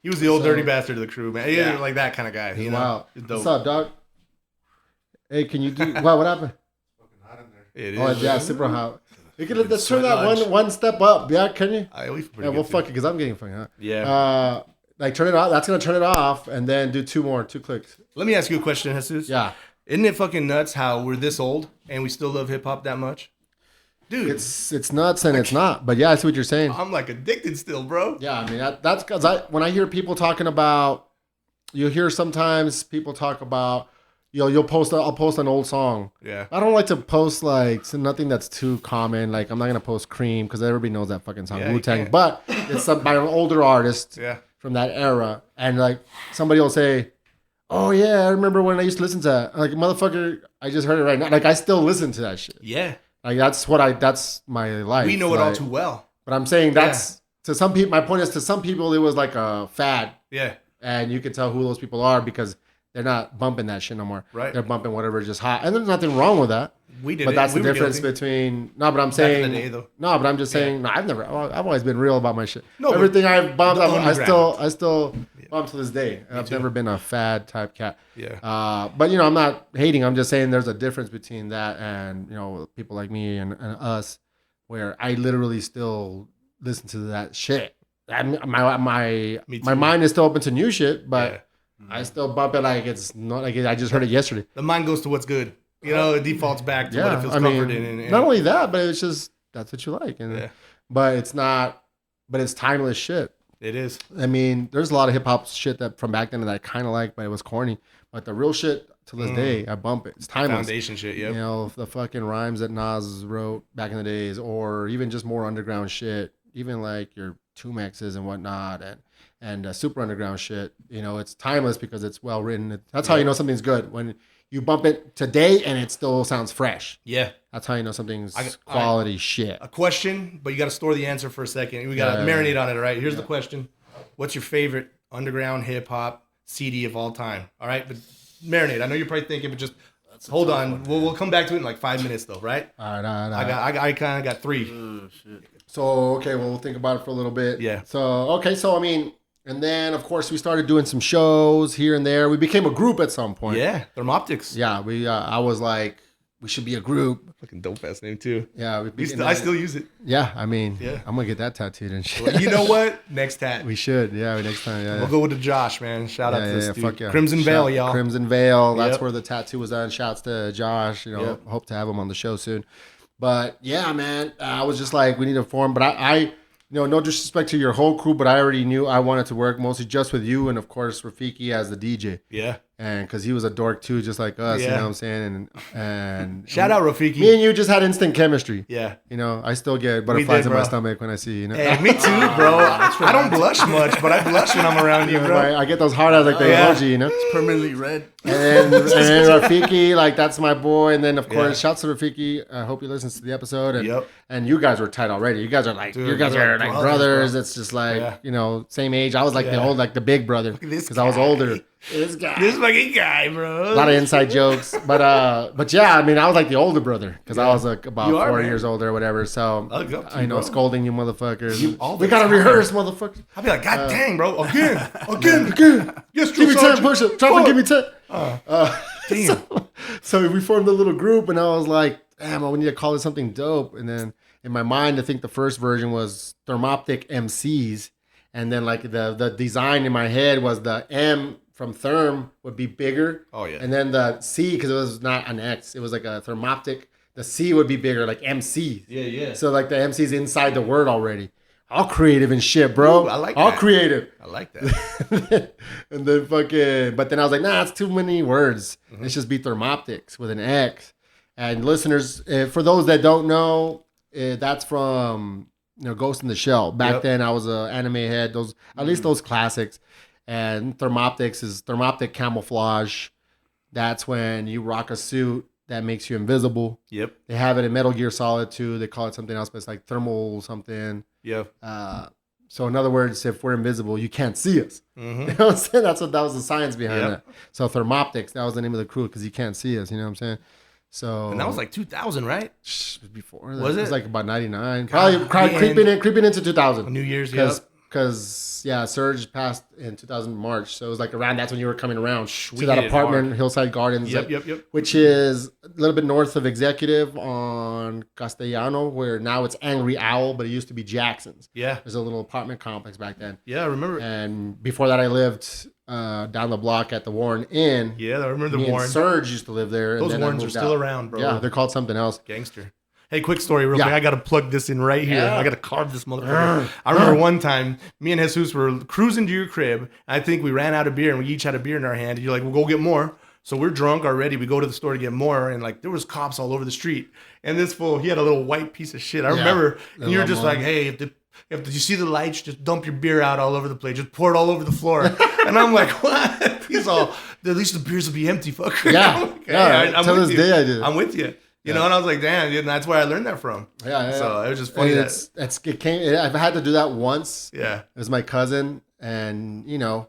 He was the old dirty bastard of the crew, man. Yeah, like that kind of guy. You know? Wow. What's up, dog? Hey, can you do what happened? Fucking hot in there. It is. Oh yeah, super hot. You can let's turn that one step up. Yeah, can you? Yeah, well, fuck it, because I'm getting fucking hot. Yeah. Like turn it off. That's gonna turn it off, and then do two clicks. Let me ask you a question, Jesus. Yeah. Isn't it fucking nuts how we're this old and we still love hip hop that much? Dude. It's nuts and it's not. But yeah, I see what you're saying. I'm like addicted still, bro. Yeah, I mean that's because when I hear people talking about, you'll hear sometimes people talk about, I'll post an old song. Yeah. I don't like to post like nothing that's too common. Like I'm not gonna post Cream because everybody knows that fucking song, Wu-Tang. But it's by an older artist from that era, and like somebody will say, "Oh yeah, I remember when I used to listen to that." Like motherfucker, I just heard it right now. Like I still listen to that shit. Yeah. Like that's my life. We know it all too well. But I'm saying that's to some people. My point is to some people it was like a fad. Yeah. And you can tell who those people are because they're not bumping that shit no more. Right. They're bumping whatever's just hot, and there's nothing wrong with that. We did, but that's the difference between. No, but I'm saying. Back in the day, though. No, but I'm just saying. No, I've always been real about my shit. No, everything I've bumped, I still Yeah. bump to this day. I've never been a fad type cat. Yeah. But I'm not hating. I'm just saying there's a difference between that and people like me and us, where I literally still listen to that shit. My mind is still open to new shit, but I still bump it like it's not like I just heard it yesterday. The mind goes to what's good. It defaults back to what it feels comforted in. Not only that, but it's just that's what you like. And, but it's not. But it's timeless shit. It is. I mean, there's a lot of hip hop shit that from back then that I kind of like, but it was corny. But the real shit to this day, I bump it. It's timeless. Foundation shit. Yep. The fucking rhymes that Nas wrote back in the days, or even just more underground shit. Even like your 2Maxes and whatnot, and super underground shit. It's timeless because it's well written. That's how you know something's good when you bump it today and it still sounds fresh. Yeah, that's how you know something's quality shit. A question, but you got to store the answer for a second. We got to marinate on it. All right, here's the question: what's your favorite underground hip hop CD of all time? All right, but marinate. I know you're probably thinking, but just hold on. We'll come back to it in like 5 minutes, though. Right? All right. I kind of got 3. Oh shit. So, okay, well, we'll think about it for a little bit. Yeah. So, I mean, and then, of course, we started doing some shows here and there. We became a group at some point. Yeah, Thermoptix. Yeah, I was like, we should be a group. Fucking dope ass name, too. Yeah. I still use it. Yeah, I mean, I'm going to get that tattooed and shit. Well, you know what? Next tat. We should. Yeah, next time. Yeah. We'll go with the Josh, man. Shout out to this dude. Fuck yeah. Crimson Veil, y'all. Crimson Veil. That's where the tattoo was done. Shouts to Josh. Hope to have him on the show soon. But yeah, man, I was just like, we need to form. But I no disrespect to your whole crew, but I already knew I wanted to work mostly just with you and of course Rafiki as the DJ. Yeah. And because he was a dork too, just like us, you know what I'm saying? And shout out Rafiki. Me and you just had instant chemistry. Yeah. I still get butterflies in my stomach when I see you. Hey, me too, bro. I don't blush much, but I blush when I'm around you, bro. I get those hard eyes like the emoji, It's permanently red. And Rafiki, like that's my boy. And then of course, shouts to Rafiki. I hope he listens to the episode. And you guys were tight already. You guys are like, brothers. It's just like, same age. I was like the big brother because I was older. This fucking guy, bro. A lot of inside jokes, but yeah, I mean, I was like the older brother because I was like about 4 years older or whatever. So I know, scolding you motherfuckers. We gotta rehearse, motherfuckers. I'll be like, God dang, bro, again. Yes, give me 10 push-ups. Try to give me 10. Damn. So we formed a little group, and I was like, damn, we need to call it something dope. And then in my mind, I think the first version was Thermoptic MCs, and then like the design in my head was the M from Therm would be bigger. Oh, yeah. And then the C, because it was not an X, it was like a Thermoptic. The C would be bigger, like MC. Yeah. So like the MC's inside the word already. All creative and shit, bro. Ooh, I like all that. Creative. I like that. And then but then I was like, nah, it's too many words. Let's just be Thermoptics with an X. And listeners, for those that don't know, that's from Ghost in the Shell. Back then, I was an anime head. At least those classics. And Thermoptics is Thermoptic camouflage. That's when you rock a suit that makes you invisible. Yep. They have it in Metal Gear Solid 2. They call it something else, but it's like thermal something. Yeah. So in other words, if we're invisible, you can't see us. Mm-hmm. You know what I'm saying? That was the science behind it. So Thermoptix, that was the name of the crew because you can't see us. You know what I'm saying? So and that was like 2000, right? Before that. Was it? It was like about 99. Probably creeping into 2000. New Year's, Because Surge passed in 2000 March, so it was like around that's when you were coming around to that hit it apartment, hard. Hillside Gardens, Yep. which is a little bit north of Executive on Castellano, where now it's Angry Owl, but it used to be Jackson's. Yeah, there's a little apartment complex back then. Yeah, I remember. And before that, I lived down the block at the Warren Inn. Yeah, I remember the Warren. Surge used to live there. Those Warrens are still around, bro. Yeah, they're called something else. Gangster. Hey, quick story real quick. I got to plug this in right here. I got to carve this motherfucker. I remember one time, me and Jesus were cruising to your crib. I think we ran out of beer, and we each had a beer in our hand. And you're like, we'll go get more. So we're drunk already. We go to the store to get more, and like there was cops all over the street. And this fool, he had a little white piece of shit. I remember, and you were just like, hey, if you see the lights, just dump your beer out all over the place. Just pour it all over the floor. And I'm like, what? He's all, at least the beers will be empty, fucker. Yeah. I'm till with this you. day I do. I'm with you. You know, and I was like, damn, dude, and that's where I learned that from. Yeah. So it was just funny. I've had to do that once. Yeah. It was my cousin, and you know,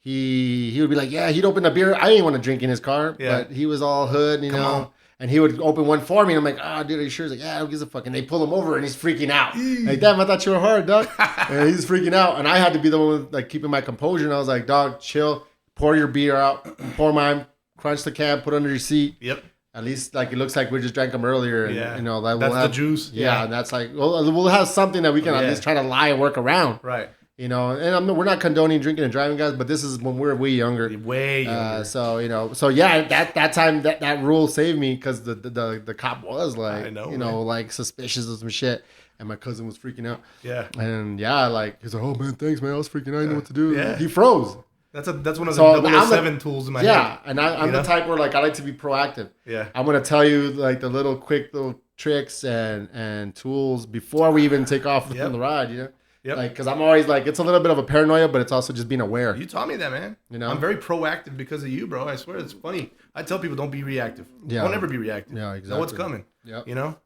he would be like, yeah, he'd open a beer. I didn't want to drink in his car, but he was all hood, you know. And he would open one for me, and I'm like, oh, dude, are you sure? He's like, yeah, who gives a fuck? And they pull him over, and he's freaking out. Like, damn, I thought you were hard, dog. And he's freaking out, and I had to be the one like keeping my composure. And I was like, dog, chill, pour your beer out, pour mine, crunch the can, put it under your seat. Yep. At least like it looks like we just drank them earlier, and you know like that's the juice. Yeah, and that's like we'll have something that we can at least try to lie and work around. Right. You know, and we're not condoning drinking and driving, guys, but this is when we're way younger. Way younger. So you know, that time that rule saved me because the cop was like, like suspicious of some shit, and my cousin was freaking out. Yeah. And like he's like, oh man, thanks man, I was freaking out, I didn't know what to do. Yeah. He froze. That's one of the 007 tools in my head. Yeah, and I'm the type where like I like to be proactive. Yeah. I'm gonna tell you like the quick little tricks and tools before we even take off on the ride, you know? Yep. Like, because I'm always like, it's a little bit of a paranoia, but it's also just being aware. You taught me that, man. You know, I'm very proactive because of you, bro. I swear, it's funny. I tell people don't be reactive. Yeah. Don't ever be reactive. Yeah, exactly. Know what's coming. Yeah. You know?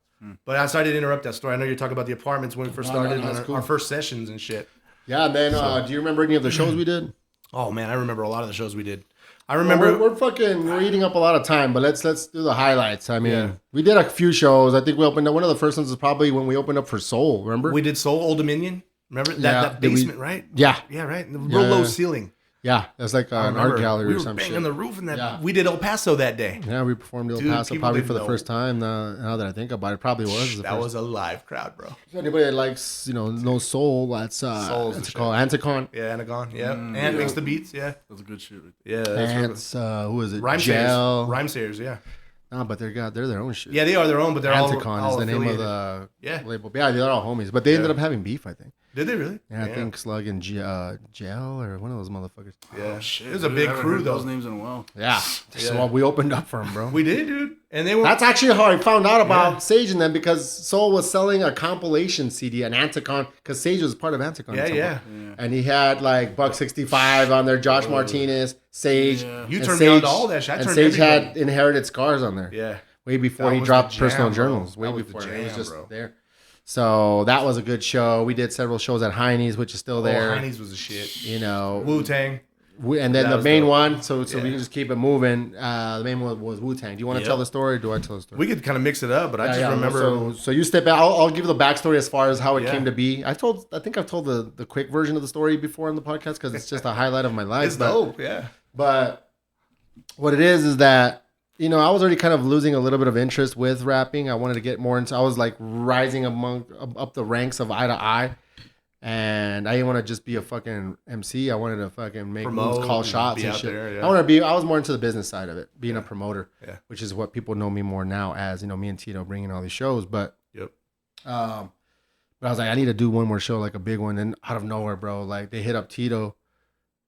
But I started to interrupt that story. I know you're talking about the apartments when we first started and our first sessions and shit. Yeah, and then do you remember any of the shows we did? Oh man, I remember a lot of the shows we did. I remember we're eating up a lot of time, but let's do the highlights. I mean, we did a few shows. I think we opened up. One of the first ones is probably when we opened up for Soul. Remember? We did Soul, Old Dominion. Remember that basement, right? Yeah. Yeah, right. The real low ceiling. Yeah, that's like an art gallery or something. We were banging on the roof in that. Yeah. We did El Paso that day. Yeah, we performed El Paso probably for the first time. Now that I think about it, probably was. That was a live crowd, bro. If anybody that likes, no soul, that's it's called Anticon. Yeah, Anticon. Yeah, and makes the beats. Yeah, that's a good shit. Yeah, Ants. Who is it? Rhymesayers. Yeah. No, but they're their own shit. Yeah, they are their own, but they're Anticon is the name of the label. Yeah, they're all homies, but they ended up having beef, I think. Did they really? Yeah, I think Slug and Gel or one of those motherfuckers. Yeah, oh, shit. It was a big crew, though. Those names in a while. Yeah, so we opened up for them, bro. We did, dude. And they were. That's actually how I found out about Sage and them because Soul was selling a compilation CD, an Anticon, because Sage was part of Anticon. Yeah. And he had like Buck 65 on there, Josh Martinez, Sage. Yeah. You turned me on to all that shit. And Sage had Inherited Scars on there. Yeah. Way before he dropped Personal Journals. Way before it was just there. So that was a good show. We did several shows at Heine's, which is still there. Heine's was a shit. You know, Wu-Tang. And then the main one, so we can just keep it moving. The main one was Wu-Tang. Do you want to tell the story or do I tell the story? We could kind of mix it up, but I just remember. So you step out. I'll give you the backstory as far as how it came to be. I think I've told the quick version of the story before on the podcast because it's just a highlight of my life. It's dope, yeah. But what it is that, I was already kind of losing a little bit of interest with rapping. I wanted to get more into. I was like rising up the ranks of eye to eye, and I didn't want to just be a fucking MC. I wanted to fucking make moves, call shots, and shit. There, I was more into the business side of it, being a promoter, which is what people know me more now as. Me and Tito bringing all these shows, but but I was like, I need to do one more show, like a big one. And out of nowhere, bro, like they hit up Tito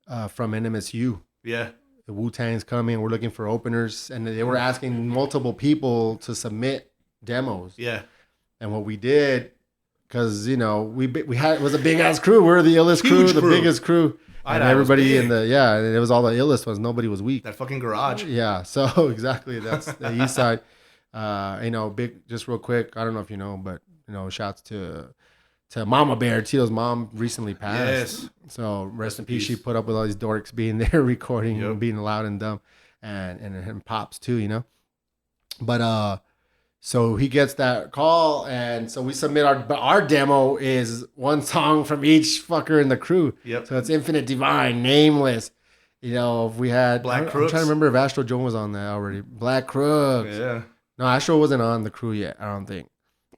from NMSU. Yeah. The Wu-Tang's coming. We're looking for openers, and they were asking multiple people to submit demos. Yeah, and what we did, because we had it was a big ass crew. We're the illest crew, the biggest crew. And everybody and it was all the illest ones. Nobody was weak. That fucking garage. Yeah. So exactly. That's the east side. Big, just real quick. I don't know if you know, but shouts to Mama Bear. Tito's mom recently passed. Yes. So rest in peace. She put up with all these dorks being there recording and being loud and dumb, and pops too. But so he gets that call, and so we submit our demo is one song from each fucker in the crew. Yep. So it's Infinite Divine, Nameless. If we had Black I'm Crooks. trying to remember if Astro Joe was on that already. Black Crooks. Yeah. No, Astro wasn't on the crew yet, I don't think.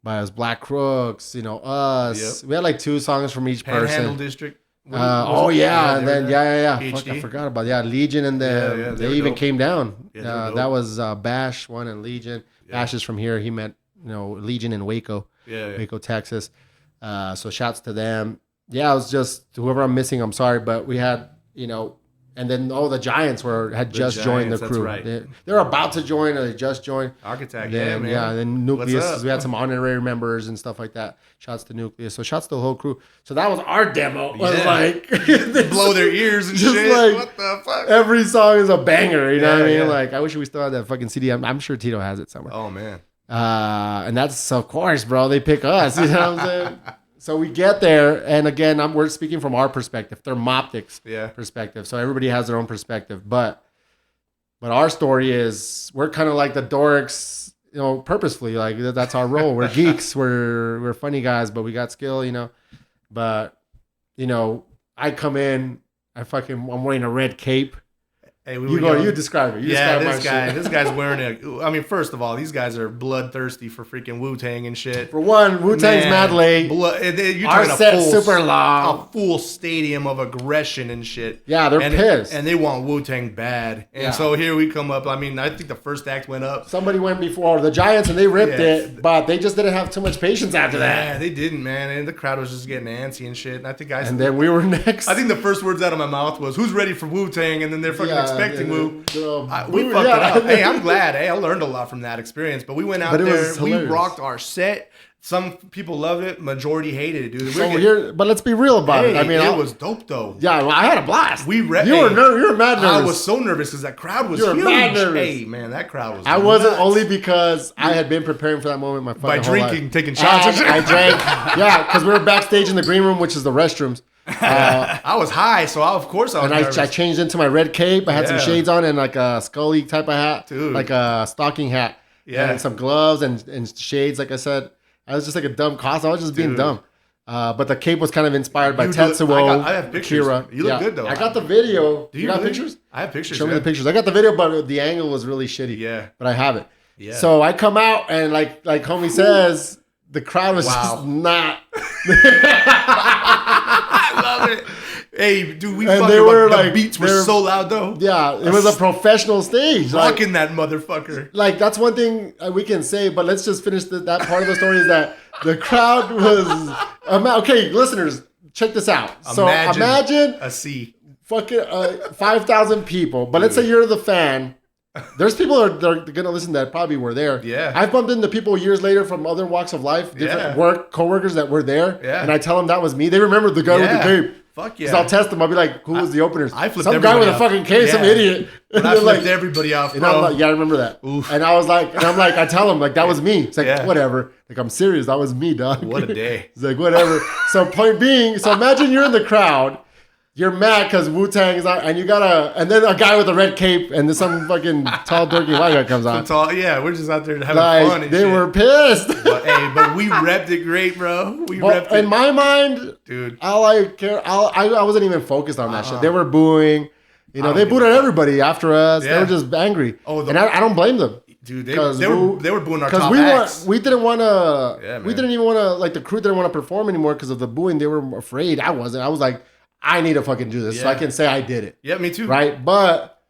But it was Black Crooks, us. Yep. We had like 2 songs from each person. Panhandle District. And then Fuck, I forgot about Legion and they even came down. That was Bash one and Legion. Yeah. Bash is from here. He met Legion in Waco, Waco, Texas. So shouts to them. Yeah, it was just whoever I'm missing. I'm sorry, but we had and then the Giants had just joined the crew. That's right. They're about to join, or they just joined. Architect, man. Yeah, and then Nucleus. We had some honorary members and stuff like that. Shouts to Nucleus. So shouts to the whole crew. So that was our demo. It was like blow their ears and just shit. Like, what the fuck? Every song is a banger. You know what I mean? Like I wish we still had that fucking CD. I'm sure Tito has it somewhere. Oh man. And that's of course, bro. They pick us. You know what I'm saying? So we get there, and again, we're speaking from our perspective, Thermoptix perspective. So everybody has their own perspective, but our story is we're kind of like the dorks, purposefully. Like that's our role. We're geeks. We're funny guys, but we got skill, But I come in, I'm wearing a red cape. Hey, you describe it. This guy's wearing first of all, these guys are bloodthirsty for freaking Wu-Tang and shit. For one, Wu-Tang's mad late. Our set's super long. A full stadium of aggression and shit. Yeah, they're pissed. And they want Wu-Tang bad. And so here we come up. I think the first act went up. Somebody went before the Giants and they ripped it, but they just didn't have too much patience after that. Yeah, they didn't, man. And the crowd was just getting antsy and shit. And I think guys. And then we were next. I think the first words out of my mouth was, "Who's ready for Wu-Tang?" And then they're fucking expecting Wu. We fucked it up. Hey, I'm glad. Hey, I learned a lot from that experience. But we went out there. We rocked our set. Some people loved it. Majority hated it, dude. But let's be real about it. It was dope though. Yeah, I had a blast. You were mad nervous. I was so nervous because that crowd was huge. Mad nervous. Hey, man, that crowd was. I wasn't only because I had been preparing for that moment. By drinking, taking shots. I drank. Yeah, because we were backstage in the green room, which is the restrooms. I was high, so of course I was. And I changed into my red cape. I had some shades on and like a Scully type of hat, like a stocking hat, and some gloves and shades. Like I said, I was just like a dumb costume. I was just being dumb. But the cape was kind of inspired by Tetsuo. I have pictures. Kira. You look good though. I got the video. Do you got really? pictures? I have pictures. Show me the pictures. I got the video, but the angle was really shitty. Yeah. But I have it. Yeah. So I come out and like homie says, the crowd was just not. I love it. Hey, dude, the beats were so loud though. Yeah, it was a professional stage. Rocking that motherfucker. Like that's one thing we can say, but let's just finish that part of the story is that the crowd was okay. Listeners, check this out. So imagine a sea, fucking 5,000 people. But let's say you're the fan. There's people that are gonna listen that probably were there. Yeah, I've bumped into people years later from other walks of life, different coworkers that were there. Yeah, and I tell them that was me. They remember the guy with the cape. Fuck yeah. Because I'll test them. I'll be like, who was the openers? I flipped some guy with a fucking case, some idiot. And I flipped everybody off, bro. I remember that. Oof. And I was like, I tell him, like, that was me. It's like, whatever. Like, I'm serious. That was me, dog. What a day. It's like, whatever. So point being, imagine you're in the crowd. You're mad because Wu-Tang is out, and and then a guy with a red cape, and then some fucking tall, dorky white guy comes on. We're just out there having fun and they were pissed. But we repped it great, bro. Repped it. In my mind, dude, I wasn't even focused on that shit. They were booing. They booed at everybody after us. Yeah. They were just angry. And I don't blame them. Dude, they were booing our top acts. We didn't want to. We didn't even want to. Like the crew didn't want to perform anymore because of the booing. They were afraid. I wasn't. I was like, I need to fucking do this so I can say I did it. Yeah, me too. Right? But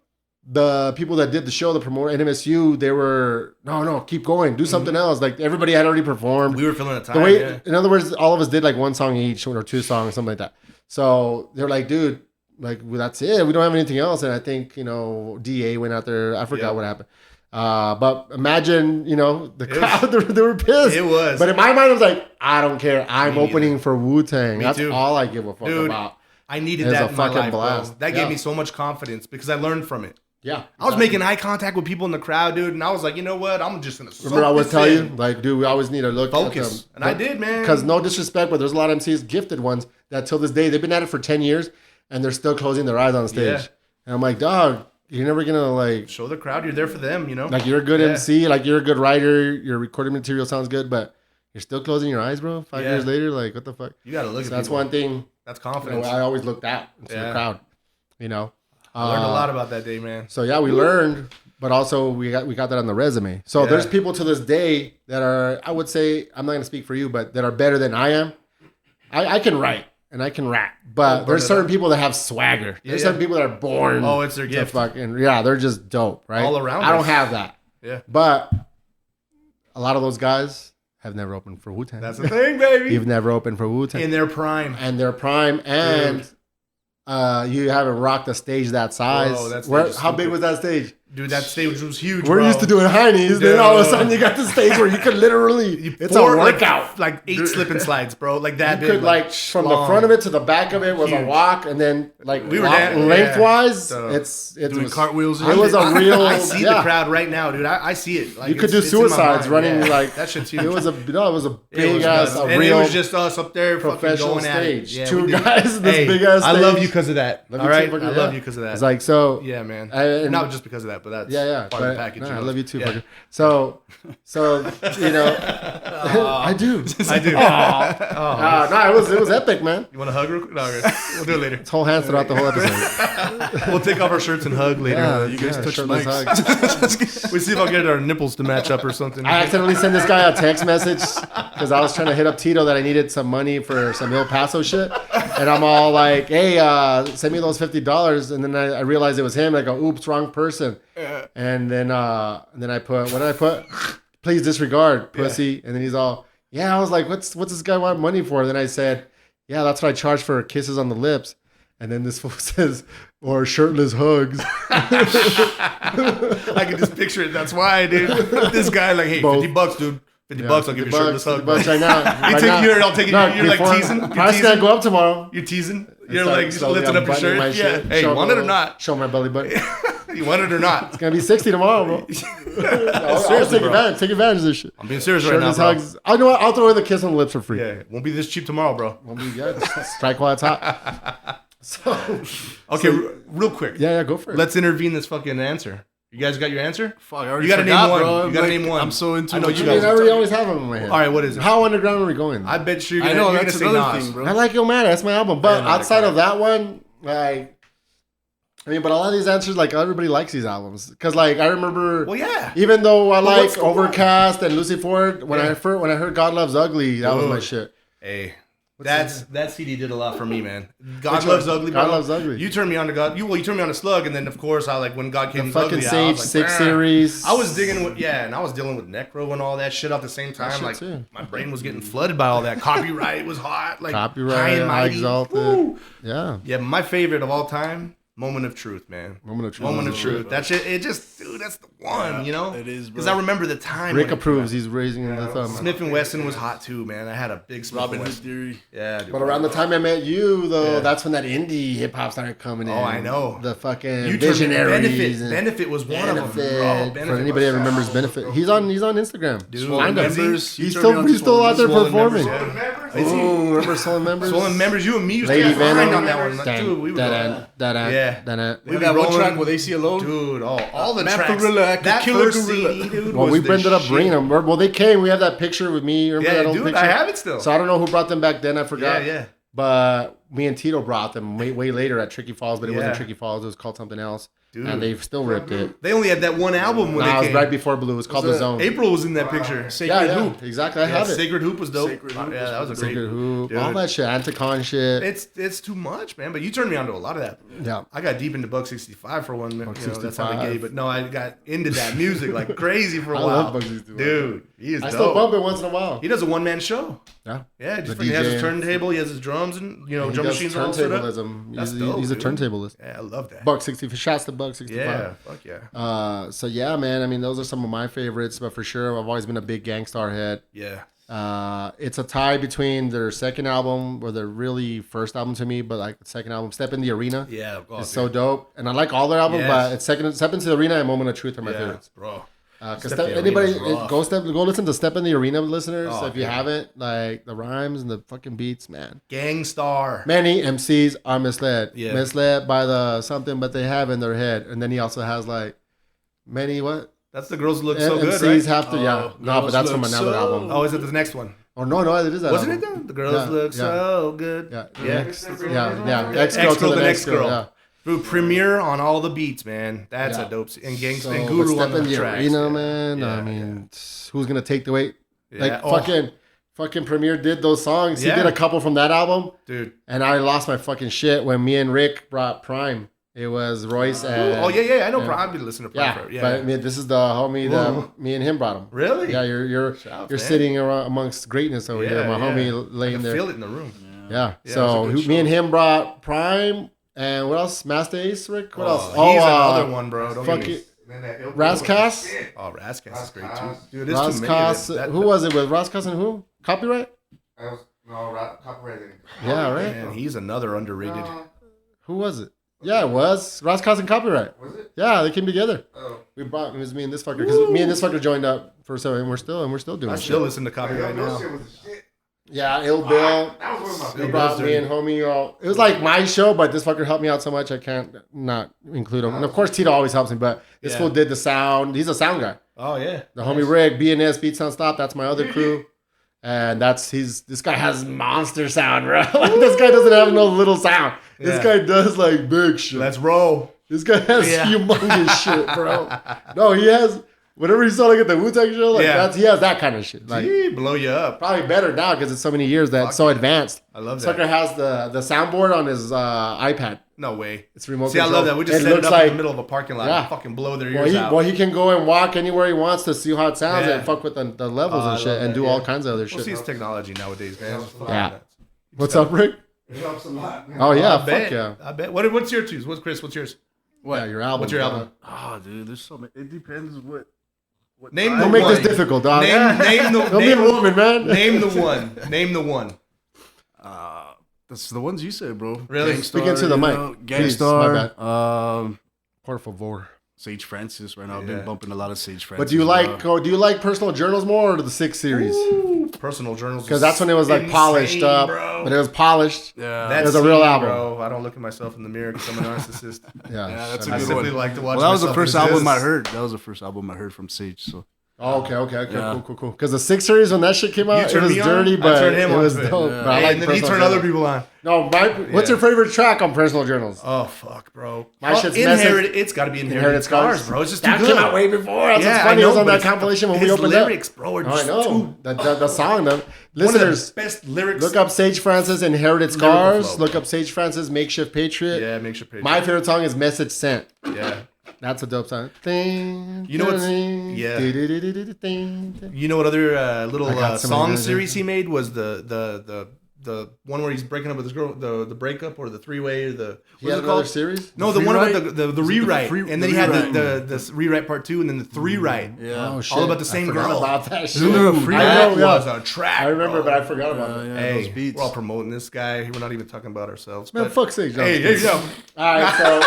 the people that did the show, the promoter, NMSU, they were, no, keep going. Do something else. Like, everybody had already performed. We were feeling the time, In other words, all of us did, like, one song each or 2 songs, something like that. So, they're like, dude, like, well, that's it. We don't have anything else. And I think, DA went out there. I forgot what happened. But imagine, the crowd, they were pissed. It was. But in my mind, I was like, I don't care. I'm opening for Wu-Tang. That's all I give a fuck about. I needed It was that a in my fucking life, blast. bro. That gave me so much confidence because I learned from it. Yeah. I was making eye contact with people in the crowd, dude, and I was like, you know what? I'm just gonna Remember I always tell you, like, dude, we always need to look focus. at them. And I did, man. Because no disrespect, but there's a lot of MCs, gifted ones, that till this day, they've been at it for 10 years, and they're still closing their eyes on stage. Yeah. And I'm like, dog, you're never gonna like show the crowd you're there for them, you know? like you're a good MC, like you're a good writer, your recording material sounds good, but you're still closing your eyes, bro. 5 years later, like what the fuck? You gotta look at that's people. one thing. That's confidence. I always looked out into the crowd. You know? I learned a lot about that day, man. So yeah, we learned, but also we got that on the resume. So there's people to this day that are, I would say, I'm not gonna speak for you, but that are better than I am. I can write and I can rap, but there's certain people that have swagger. There's certain people that are born. Oh, it's their gift. They're just dope, right? All around. I don't have that. Yeah. But a lot of those guys have never opened for Wu-Tang. That's the thing, baby. You've never opened for Wu-Tang. In their prime. And you haven't rocked a stage that size. Bro, how big was that stage? Dude, that stage was huge. We're used to doing heinies, then all of a sudden you got the stage where you could literally, it's a workout. Like 8 slip and slides, bro. Like that you big. could like from the front of it to the back of it was a walk, and then like we were lengthwise, it's doing cartwils. It was a real. I see the crowd right now, dude. I see it. Like, you could do suicides running like that shit's huge. It was a big ass, a and real. It was just us up there, professional going stage. At it. 2 guys, this big ass. I love you because of that. All right, I love you because of that. It's like so. Yeah, man. Not just because of that, but that's part of the package. I love you too, fucker. So you know, I do. No, it was epic, man. You want to hug real quick? No, we'll do it later. Let's hold hands throughout the whole episode. We'll take off our shirts and hug later. You guys touch shirtless mics. We see if I'll get our nipples to match up or something. I accidentally sent this guy a text message because I was trying to hit up Tito that I needed some money for some illpaso shit, and I'm all like, "Hey, send me those $50," and then I realized it was him. I go, "Oops, wrong person." And then I put, what did I put? Please disregard, pussy. And then he's all, yeah. I was like, what's this guy want money for? And then I said, yeah, that's what I charge for kisses on the lips. And then this fool says, or shirtless hugs. I can just picture it. That's why, dude. This guy like, hey, $50, dude. $50, I'll give you a shirtless hug. $50 right now. You're like teasing. Price gonna go up tomorrow. You're teasing. You're like just lifting up your shirt. Yeah. Hey, you want it or not? Show my belly button. You want it or not? It's gonna be 60 tomorrow, bro. I'll take advantage. Take advantage of this shit. I'm being serious right now, bro. I know what. I'll throw in the kiss on the lips for free. Yeah, won't be this cheap tomorrow, bro. Won't be good. Strike while it's hot. Real quick. Yeah, go for it. Let's intervene this fucking answer. You guys got your answer? Fuck, I already you gotta forgot, name one. bro. You gotta name one. I'm so into I know it. you guys. I already always have them in my head. All right, what is it? How underground are we going? I bet you're I gonna, know you're that's gonna say another Nas. thing, bro. I like Illmatic. That's my album. But outside of that one, like, I mean, but a lot of these answers, like, everybody likes these albums. Because, like, I remember, Well, yeah. even though I like what's the Overcast and Lucy Ford, when I heard God Loves Ugly, that was my shit. Hey, that CD did a lot for me, man. God Loves Ugly, bro. God Loves Ugly. You turned me on to God. You turned me on to Slug, and then of course I like when God Came. The fucking Ugly, Sage like, 6 series. I was digging with and I was dealing with Necro and all that shit at the same time. Like too. my brain was getting flooded by all that. Copyright was hot. Like Copyright, High and High Mighty. Exalted. Woo. Yeah. Yeah, my favorite of all time. Moment of Truth, man. Moment of Truth. Moment of Oh, Truth. That shit, it just, dude, that's the one, you know? It is, bro. Because I remember the time. Rick when it approves. came He's raising the thumb. out. Smith and Wesson was hot too, man. I had a big Smith Robin and Hood Wesson. Theory. Yeah, dude. But around the time I met you, though, that's when that indie hip hop started coming in. Oh, I know. The fucking You Visionaries. Benefit was one of them. Benefit. Bro. Benefit For anybody that was remembers so Benefit, dope. he's on Instagram. Dude, Find him. Members. He's still out there performing. Is he? Oh, remember Swollen Members? Swollen Members, you and me used Lady to get Venom. behind on that one. Like, dude, we were Yeah. We that one track with AC alone. dude, all the Matt tracks. Gorilla, That Killer first Gorilla. CD, dude, Well, was we the ended up shit. bringing them. Well, they came. We have that picture with me. Remember that Yeah, old dude, picture? I have it still. So I don't know who brought them back then. I forgot. Yeah. But me and Tito brought them way later at Tricky Falls, but it wasn't Yeah. Tricky Falls. It was called something else. Dude. And they've still ripped it. They only had that one album when Nah, it they was came. right before Blue. It was called The Zone. April was in that picture. Sacred yeah, Hoop. exactly. I Yeah, have it. Sacred Hoop was dope. Sacred Hoop Yeah, that was a great. Sacred Hoop. Dude. All that shit. Anticon shit. It's too much, man. But you turned me on to a lot of that. Yeah. I got deep into Buck 65 for one. Buck That's how 65. they gave. But no, I got into that music like crazy for a I while. love Buck 65. Dude, he is I dope. still bump it once in a while. He does a one man show. Yeah. Yeah, just The freaking has his DJ. turntable. He has his drums and He drum does machines all set up. turntablism. That's He's, dope, he's a dude. turntablist. Yeah, I love that. Buck 65. Shouts to Buck 65. Yeah, fuck yeah. So yeah, man. I mean, those are some of my favorites, but for sure, I've always been a big Gangstar head. Yeah. It's a tie between their second album or their really first album to me, but like the second album, Step in the Arena. Yeah, it's so dope, and I like all their albums, but it's Step into the Arena and Moment of Truth are my favorites, bro. Because anybody go listen to Step in the Arena, listeners. If you haven't, like the rhymes and the fucking beats, man. Gangstar. Many MCs are misled, misled by the something, but they have in their head, and then he also has like many what. That's the Girls Look So Good, right? MCs have to, no, but that's from another album. Oh, is it the next one? Oh, no, it is that Wasn't album. it though? The Girls Look So Good. Yeah. Ex-girl to the next girl. Yeah. Dude, Premiere on all the beats, man. That's a dope. And Gangsta and Guru on the tracks. Arena, man. I mean, who's going to take the weight? Like, fucking Premiere did those songs. He did a couple from that album. Dude. And I lost my fucking shit when me and Rick brought Prime. It was Royce and... Oh, yeah. I know Prime. I've been listening to Prime. Yeah, but I mean, this is the homie that me and him brought him. Really? Yeah, you're sitting around amongst greatness over here. My homie laying there. I feel it in the room. Yeah. So me and him brought Prime and what else? Master Ace, Rick? What else? He's another one, bro. Fuck it. Rascas? Oh, Rascas is great too. Dude, Rascas. Who was it with? Rascas and who? Copyright? Copyright. Yeah, right? Man, he's another underrated. Who was it? Yeah, it was. Rascas and Copyright. Was it? Yeah, they came together. Oh. It was me and this fucker. Because me and this fucker joined up for so, and we're still doing I still listen to Copyright now. Yeah, Ill Bill. That was one of my He brought me and homie all. It was like my show, but this fucker helped me out so much I can't not include him. And of course, Tito always helps me, but this fool did the sound. He's a sound guy. Oh yeah. The homie Rick, BNS, Beat Sound Stop. That's my other crew. And this guy has monster sound, bro. Like, this guy doesn't have no little sound. This guy does like big shit. Let's roll. This guy has humongous shit, bro. No, he has whatever you saw like at the Wu-Tang show, like he has that kind of shit. Like, blow you up. Probably better now because it's so many years that it's so advanced. I love that. Sucker has the soundboard on his iPad. No way. It's remote control. I love that. We just set it up in the middle of a parking lot and fucking blow their ears out. Well, he can go and walk anywhere he wants to see how it sounds and fuck with the levels and shit and do all kinds of other shit. See, it's technology nowadays, man. Yeah. What's up, Rick? It helps a lot. Man. Oh yeah, fuck yeah. I bet. What's your twos? Chris? What's yours? What? Yeah, your album. What's your album? Oh, dude, there's so many. It depends what name. Don't make this difficult, dog. Don't be a woman, man. Name the one. Name the one. That's the ones you said, bro. Really? Gangstar, speaking to the mic. Gangstar. Por favor. Sage Francis right now. I've been bumping a lot of Sage Francis. But do you like Personal Journals more or the 6 series? Ooh, Personal Journals. Because that's when it was like polished up. Bro. But it was polished. Yeah. It was a real album. Bro. I don't look at myself in the mirror because I'm a narcissist. Yeah, that's a I good simply one. like to watch. Well, that was the first album I heard. heard. That was the first album I heard from Sage. So. Oh, okay. Yeah. Cool. Because the 6 series, when that shit came out, it was dirty, but it was dope. Yeah. But I like and then he turned other people on. No, what's your favorite track on Personal Journals? Oh, fuck, bro. My shit's Inherited. It's got to be Inherited Scars, bro. It's just too that good. That came out way before. That's what's funny. It was on that compilation when we opened up. Lyrics, bro, are just I know. The song, listeners, one of the best lyrics. Look up Sage Francis, Inherited Scars. Look up Sage Francis, Makeshift Patriot. Yeah, Makeshift Patriot. My favorite song is Message Sent. Yeah. That's a dope song. You know what's You know what other little song series he made was the one where he's breaking up with his girl, the breakup or the 3-way or the what's it called? Series? No, the one about the rewrite, and then he had the rewrite part 2, and then the 3-write. Yeah, oh, shit. All about the same girl. About that shit. That was a track. I remember, but I forgot about it. Hey, those beats. We're all promoting this guy. We're not even talking about ourselves. Man, fuck Sage. Hey, there you go. All right, so.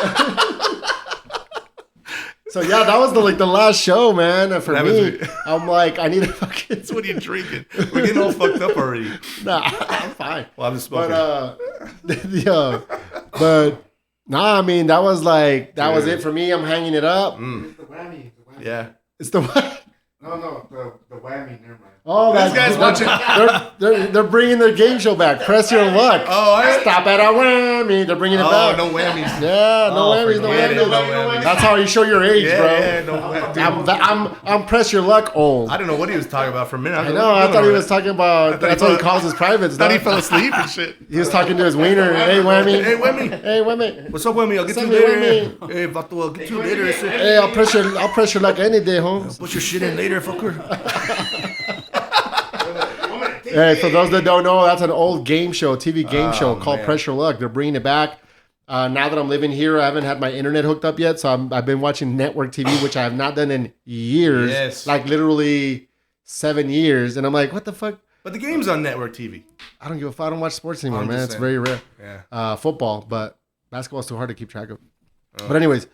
So yeah, that was the last show, man. And for me, I'm like, I need to fucking. What are you drinking? We're getting all fucked up already. Nah, I'm fine. Well, I'm just smoking. But nah, I mean that was it for me. I'm hanging it up. It's the whammy. Yeah. It's the what? No, the whammy. Never mind. Oh, this guy's watching. They're bringing their game show back. Press your luck. Oh, stop at a whammy. They're bringing it back. Oh, no whammies. Yeah, no whammies. No whammies. That's how you show your age, bro. Yeah, no whammies. I'm press your luck old. I don't know what he was talking about for a minute. I know. I thought he was talking about. That's what he calls his privates. I thought he fell asleep and shit. He was talking to his wiener. Hey, whammy. Hey, whammy. Hey, whammy. What's up, whammy? I'll get you later. Hey, Vato, I'll get you later. Hey, I'll press your luck any day, Holmes. Put your shit in later, fucker. Hey, for those that don't know, that's an old game show, TV game show called Press Your Luck. They're bringing it back. Now that I'm living here, I haven't had my internet hooked up yet, so I've been watching network TV, which I have not done in years, like literally 7 years. And I'm like, what the fuck? But the game's on network TV. I don't give a fuck. I don't watch sports anymore, man. It's very rare. Yeah. Football, but basketball's too hard to keep track of. But anyways,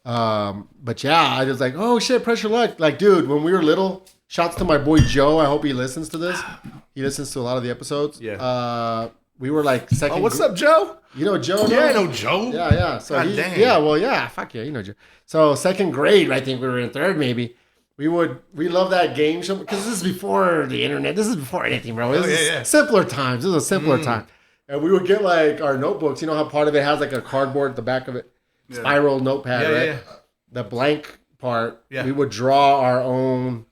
but yeah, I was like, oh shit, Pressure Luck. Like, dude, when we were little, shouts to my boy Joe. I hope he listens to this. He listens to a lot of the episodes. Yeah. We were like second. Oh, what's up, Joe? You know Joe? Yeah, I know Joe. Yeah. So damn. Yeah, well, yeah. Fuck yeah, you know Joe. So second grade, I think we were in third, maybe. We love that game show because this is before the internet. This is before anything, bro. This is simpler times. This is a simpler time. And we would get like our notebooks. You know how part of it has like a cardboard at the back of it, spiral notepad, right? Yeah. The blank part. Yeah. We would draw our own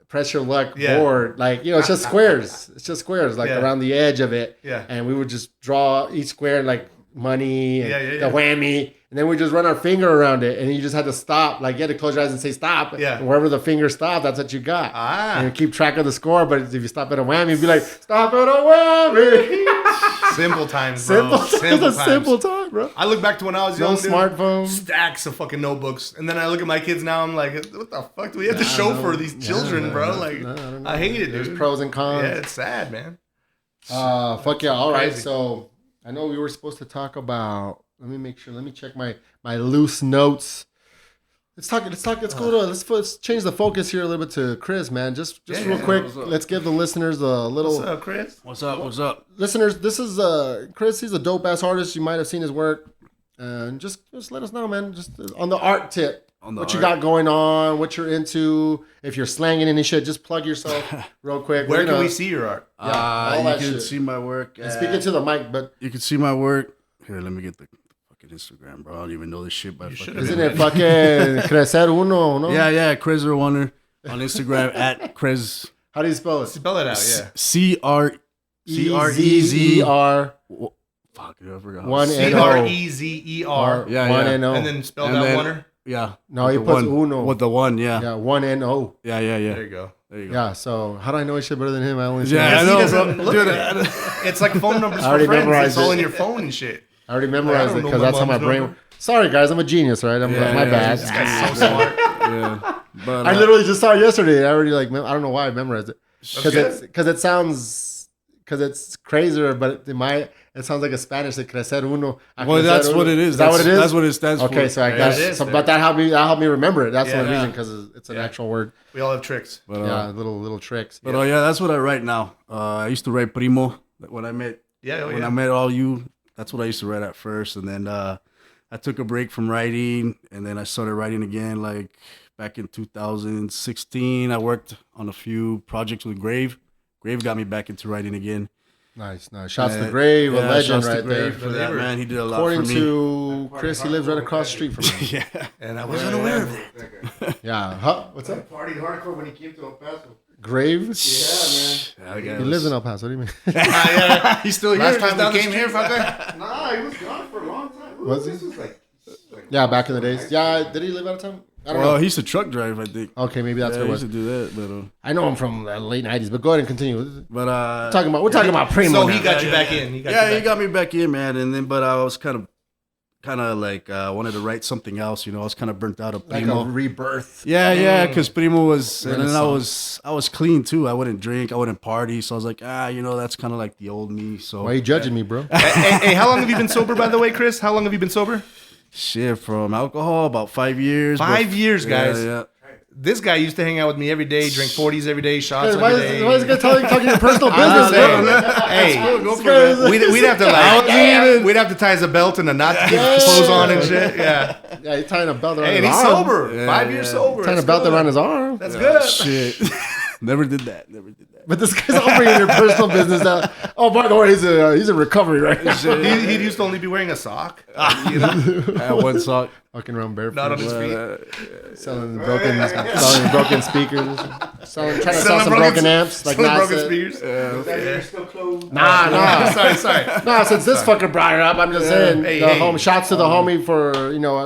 Pressure Luck board. Like, you know, it's just squares. It's just squares, like around the edge of it. Yeah. And we would just draw each square like money and the whammy. And then we just run our finger around it, and you just had to stop. Like, you had to close your eyes and say stop. Yeah. And wherever the finger stopped, that's what you got. And you keep track of the score, but if you stop at a whammy, you'd be like, stop at a whammy. Simple times, bro. Simple time, bro. I look back to when I was young. No smartphone. Stacks of fucking notebooks. And then I look at my kids now, I'm like, what the fuck do we have to show for these children, bro? Like, I hate it, dude. There's pros and cons. Yeah, it's sad, man. Fuck yeah. All right. So I know we were supposed to talk about. Let me make sure. Let me check my loose notes. Let's talk. Let's go to. Let's change the focus here a little bit to Chris, man. Just real quick. Let's give the listeners a little. What's up, Chris? What's up? Listeners, this is Chris. He's a dope ass artist. You might have seen his work. And just let us know, man. Just on the art tip. What you got going on? What you're into? If you're slanging any shit, just plug yourself real quick. Where can we see your art? You can see my work. And speaking to the mic, but you can see my work. Here, let me get the Instagram, bro. I don't even know this shit by fucking. Isn't it fucking Crecer Uno? No. Yeah, Crezer Wonder on Instagram at Crez. How do you spell it? Spell it out. Yeah. CREZER. Fuck, I forgot. CREZER. Yeah. One N-O. And then spell out Wonder. Yeah. No, he puts Uno. With the one, yeah. Yeah, one N-O. Yeah. There you go. Yeah, so how do I know his shit better than him? I only I know, bro. It's like phone numbers for friends. It's all in your phone and shit. I already memorized it because that's how my brain. Sorry, guys, I'm a genius, right? My bad. This guy's so smart. But I literally just saw it yesterday. I already I don't know why I memorized it because it sounds it's crazier, but it sounds like a Spanish like crecer uno. Well, that's what it is. Is that what it is? That's what it stands for. Okay, so I guess. But that helped me remember it. That's the reason because it's an actual word. We all have tricks. But, little tricks. But that's what I write now. I used to write Primo when I met. I met all you. That's what I used to write at first, and then I took a break from writing, and then I started writing again. Like back in 2016, I worked on a few projects with Grave. Grave got me back into writing again. Nice. Shouts to Grave, a legend right there. For that, man, he did a lot According for me. to Chris, he lives right across the street from me. Yeah, and I wasn't aware of it. Yeah, huh? What's up? Partied hardcore when he came to El Paso. Grave? Yeah, man. He lives in El Paso. What do you mean? He's still here. Last time we came here, fucker. Nah, he was gone for a long time. Was he? This was like back in the days. Yeah, did he live out of town? I don't know. He used to truck drive, I think. Okay, maybe that's what it was. He used to do that, but I know him from the late '90s. But go ahead and continue. But we're talking about Primo. So he got you back in. He got me back in, man. And then, but I was kind of like wanted to write something else. You know, I was kind of burnt out of Primo. Like a rebirth. Yeah, because Primo was, and then I was clean too. I wouldn't drink, I wouldn't party. So I was like, that's kind of like the old me. So why are you judging me, bro? Hey, how long have you been sober, by the way, Chris? How long have you been sober? Shit, from alcohol, about 5 years. 5 years, guys. Yeah. This guy used to hang out with me every day, drink 40s every day, shots every day. Why is this guy talking your personal business, bro? Hey, we'd have to we'd have to tie a belt and a knot to get clothes on and shit. Yeah, he's tying a belt around his arm. Hey, he's sober. 5 years sober. Tying a belt around his arm. That's good. Shit. Never did that. But this guy's offering your personal business out. Oh, by the way, he's in recovery right now. He used to only be wearing a sock. One sock. Walking around barefoot. Not on his feet. Selling broken speakers. Trying to sell some broken amps. Like broken speakers. Still closed. Nah. Sorry. Nah, since this fucker brought it up, I'm just saying. Shouts to the homie for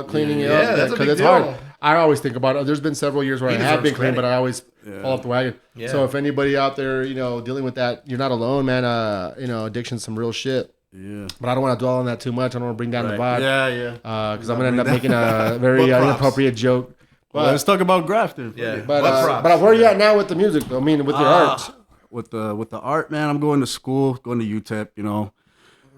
cleaning it up. Because it's hard. I always think about it. There's been several years where I have been clean, but I always fall off the wagon. Yeah. So if anybody out there, dealing with that, you're not alone, man. Addiction's some real shit. Yeah. But I don't want to dwell on that too much. I don't want to bring down the vibe. Yeah. Because I'm going to end up making a very inappropriate joke. But let's talk about grafting. Yeah. But where are you at now with the music? I mean, with your art? with the art, man, I'm going to school, going to UTEP. You know,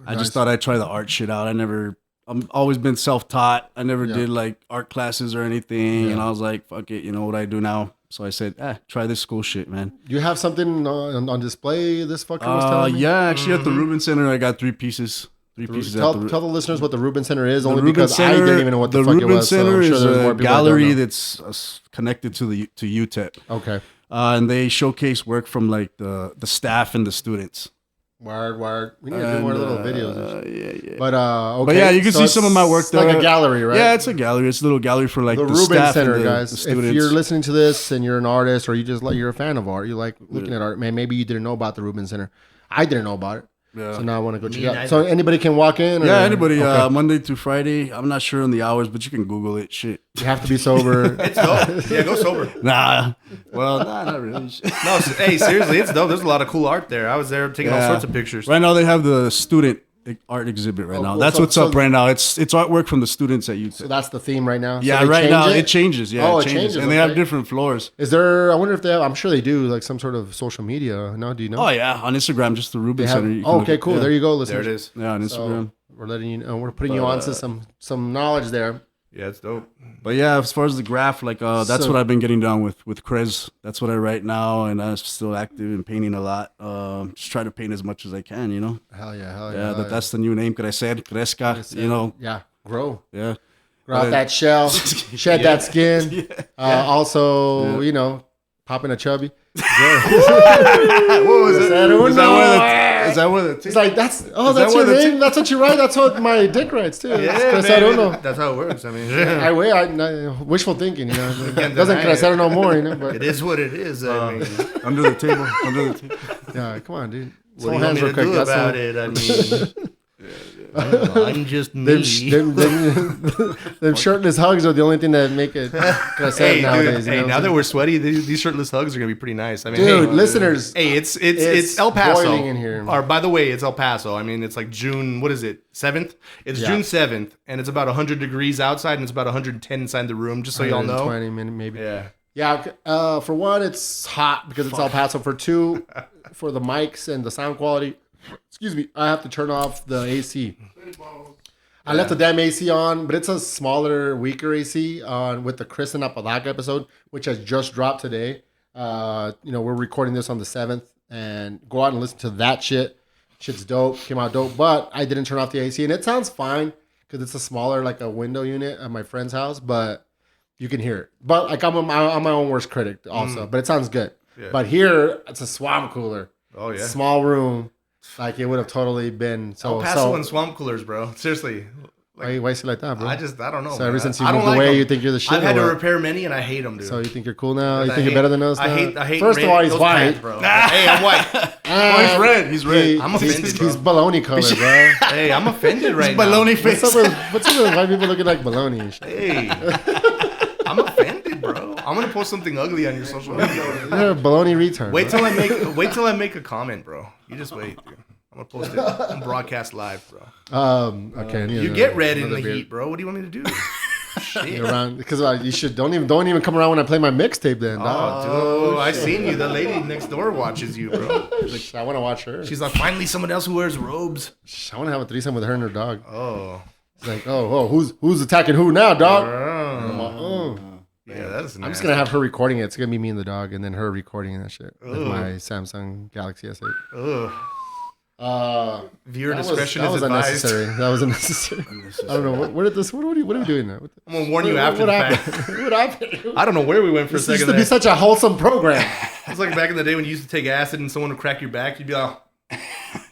I just thought I'd try the art shit out. I'm always been self-taught. I never did like art classes or anything, and I was like, fuck it, you know what I do now. So I said, try this school shit, man. You have something on display? This fucker was telling me. Yeah, actually at the Rubin Center, I got 3 pieces. Tell the listeners what the Rubin Center is, only because I didn't even know what the fuck it was. The Rubin Center is a gallery that's connected to UTEP. Okay. And they showcase work from like the staff and the students. Word. We need to do more little videos. Yeah. But okay. But yeah, you can see some of my work there. Like a gallery, right? Yeah, it's a gallery. It's a little gallery for like the Rubin staff Center, and guys. the students. If you're listening to this and you're an artist or you're a fan of art, you like looking at art, man, maybe you didn't know about the Rubin Center. I didn't know about it. Yeah. So now I want to go check it out. So anybody can walk in? Yeah, anybody. Okay. Monday through Friday. I'm not sure on the hours, but you can Google it. Shit. You have to be sober. It's dope. Yeah, go sober. Nah. Well, not really. No, hey, seriously, it's dope. There's a lot of cool art there. I was there taking all sorts of pictures. Right now they have the student art exhibit right now. That's what's up right now. It's artwork from the students at UTEP. So that's the theme right now? Yeah, right now it changes. Yeah, it changes. And they have different floors. Is there, I wonder if they have, I'm sure they do, like some sort of social media. No, do you know? Oh, yeah. On Instagram, just the Rubin Center. Okay, cool. There you go, listeners. There it is. Yeah, on Instagram. So we're letting you know, we're putting you on to some knowledge there. Yeah, it's dope. But yeah, as far as the graph, like that's what I've been getting down with Krez. That's what I write now, and I'm still active and painting a lot. Just try to paint as much as I can, you know. Hell yeah. Yeah, that's the new name. Could I said Crezca, you know. Yeah, grow. Yeah. Grow out that shell, shed that skin. Also, you know, pop in a chubby. What was it? Is that where the it's like that's your name. That's what you write. That's what my dick writes too. Yeah, man, that's how it works. I mean, I wishful thinking. You know, it doesn't Crescero no more. You know, but it is what it is. I mean, under the table. Yeah, come on, dude. What do you want me to do about it? I mean. I'm just me. Them shirtless hugs are the only thing that make it hey, nowadays. Dude, now that we're sweaty, these shirtless hugs are gonna be pretty nice. I mean, dude, listeners. Hey, it's El Paso. In here. Or by the way, it's El Paso. I mean, it's like June. What is it? 7th. It's June 7th, and it's about 100 degrees outside, and it's about 110 inside the room. Just so y'all know. 20 minutes maybe. Yeah. Yeah. For one, it's hot because it's El Paso. For two, for the mics and the sound quality. Excuse me, I have to turn off the AC. I left the damn AC on, but it's a smaller, weaker AC with the Chris and Apodaca episode, which has just dropped today. We're recording this on the 7th, and go out and listen to that shit. Shit's dope, came out dope, but I didn't turn off the AC, and it sounds fine because it's a smaller, like a window unit at my friend's house, but you can hear it. But like I'm my own worst critic also, but it sounds good. Yeah. But here, it's a swamp cooler. Oh yeah, small room. Like it would have totally been El Paso and swamp coolers, bro. Seriously. Like, why is it like that, bro? I don't know. So ever since you moved away, you think you're the shit. I've had to repair many, and I hate them, dude. So you think you're cool now? You think you're better than us now? I hate. First of all, he's white, pants, bro. Hey, I'm white. He's red. He's red. I'm offended, bro. He's baloney color, bro. Hey, I'm offended right now. Baloney face. What's up with white people looking like baloney and shit? Hey, I'm offended, bro. I'm gonna post something ugly on your social media. You're a baloney retard. Wait till I make a comment, bro. You just wait, dude. I'm gonna post it on broadcast live, bro. Okay. You get red in the heat, bro. What do you want me to do? Shit. Around because you should don't even come around when I play my mixtape. Then, dude, I seen you. The lady next door watches you, bro. I want to watch her. She's like, finally, someone else who wears robes. I want to have a threesome with her and her dog. Oh, it's like, who's attacking who now, dog? Yeah, that's. I'm just gonna have her recording it. It's gonna be me and the dog, and then her recording that shit with my Samsung Galaxy S8. Viewer discretion is advised. That was unnecessary. I don't know. What are we doing now? I'm gonna warn you after the fact. What happened? I don't know where we went for a second. This used to be such a wholesome program. It's like back in the day when you used to take acid and someone would crack your back. You'd be like,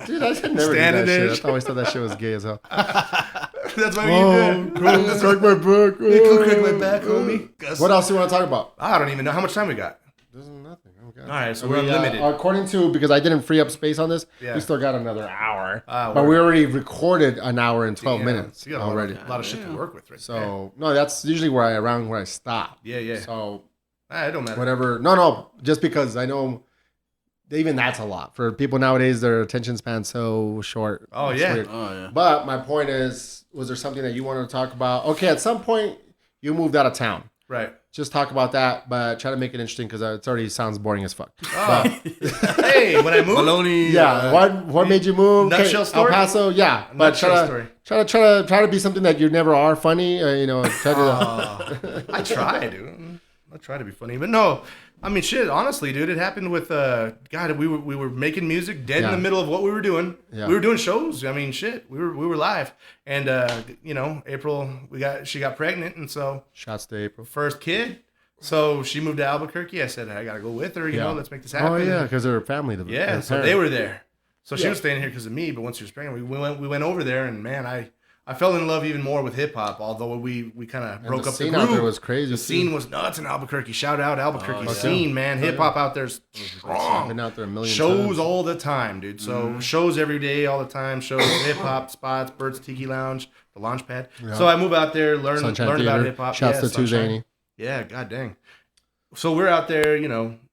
dude, I should never do that shit. I always thought that shit was gay as hell. That's why you did. Crack my back. Crack my back, homie. What else do you want to talk about? I don't even know. How much time we got? There's nothing. All right, so we're unlimited. According to, because I didn't free up space on this, we still got another hour. But we already recorded an hour and 12 minutes so already. A lot of shit to work with right So, no, that's usually around where I stop. Yeah. So, it don't matter. Whatever. No, just because I know even that's a lot. For people nowadays, their attention span's so short. Oh, yeah. But my point is, was there something that you wanted to talk about? Okay, at some point, you moved out of town. Right. Just talk about that, but try to make it interesting because it already sounds boring as fuck. Oh. Hey, when I moved, Maloney. Yeah. What made you move? Nutshell story. El Paso. Yeah, but try to be something that you never are funny. I try, dude. I try to be funny, but no. I mean, shit. Honestly, dude, it happened with God. We were making music dead in the middle of what we were doing. Yeah. We were doing shows. I mean, shit. We were live, and April she got pregnant, and so shots to April, first kid. So she moved to Albuquerque. I said I gotta go with her. You know, let's make this happen. Oh yeah, because they're family. Yeah, so they were there. So she was staying here because of me. But once she was pregnant, we went over there, and man, I fell in love even more with hip hop. Although we kind of broke up the group. Out there was crazy. The scene was nuts in Albuquerque. Shout out Albuquerque scene, man. Hip hop out there's strong. I've been out there a million shows times. all the time, dude. So shows every day, all the time. Shows, hip hop spots, Bert's Tiki Lounge, the Launch Pad. Yeah. So I move out there, learn about hip hop. Shouts to Tuzani. Yeah, god dang. So we're out there,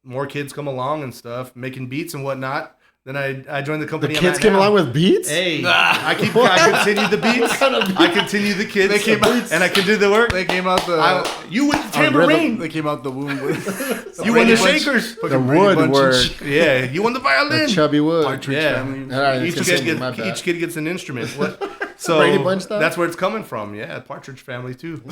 more kids come along and stuff, making beats and whatnot. Then I joined the company. The kids came along with beats? Hey, I continued the beats. I continued the kids. They came out, and I could do the work. They came out you went the tambourine. They came out the womb with. You won the shakers. The woodwork. Yeah, you won the violin. The chubby wood. Partridge family. Right, each kid gets an instrument. So Brady Bunch stuff? That's where it's coming from. Yeah, Partridge family too.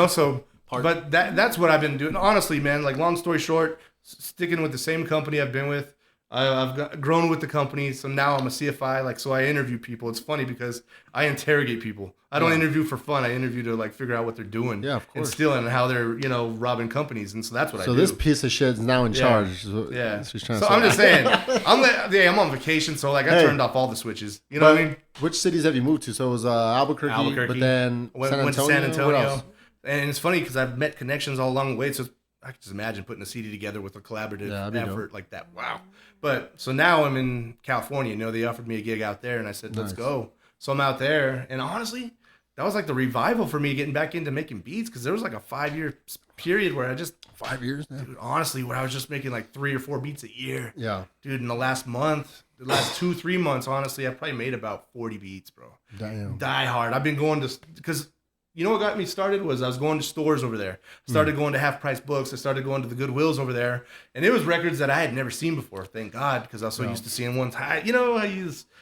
So. But that's what I've been doing. Honestly, man, like long story short, sticking with the same company I've been with. I've grown with the company, so now I'm a CFI. So I interview people. It's funny because I interrogate people. I don't interview for fun. I interview to figure out what they're doing. Yeah, of course. And stealing and how they're robbing companies, and so that's what I do. So this piece of shit is now in charge. Yeah. So I'm just saying, I'm on vacation, so I turned off all the switches. You know what I mean? Which cities have you moved to? So it was Albuquerque, but then went to San Antonio. And it's funny because I've met connections all along the way. So I can just imagine putting a CD together with a collaborative effort like that. Wow. But so now I'm in California. They offered me a gig out there, and I said, let's go. So I'm out there. And honestly, that was like the revival for me getting back into making beats because there was like a 5-year period where 5 years now? Dude, honestly, where I was just making like 3 or 4 beats a year. Yeah. Dude, in the last 2-3 months, honestly, I probably made about 40 beats, bro. Damn. Die hard. I've been going to, because you know what got me started was I was going to stores over there. I started going to Half Price Books. I started going to the Goodwills over there. And it was records that I had never seen before, thank God, because I was so used to seeing one time.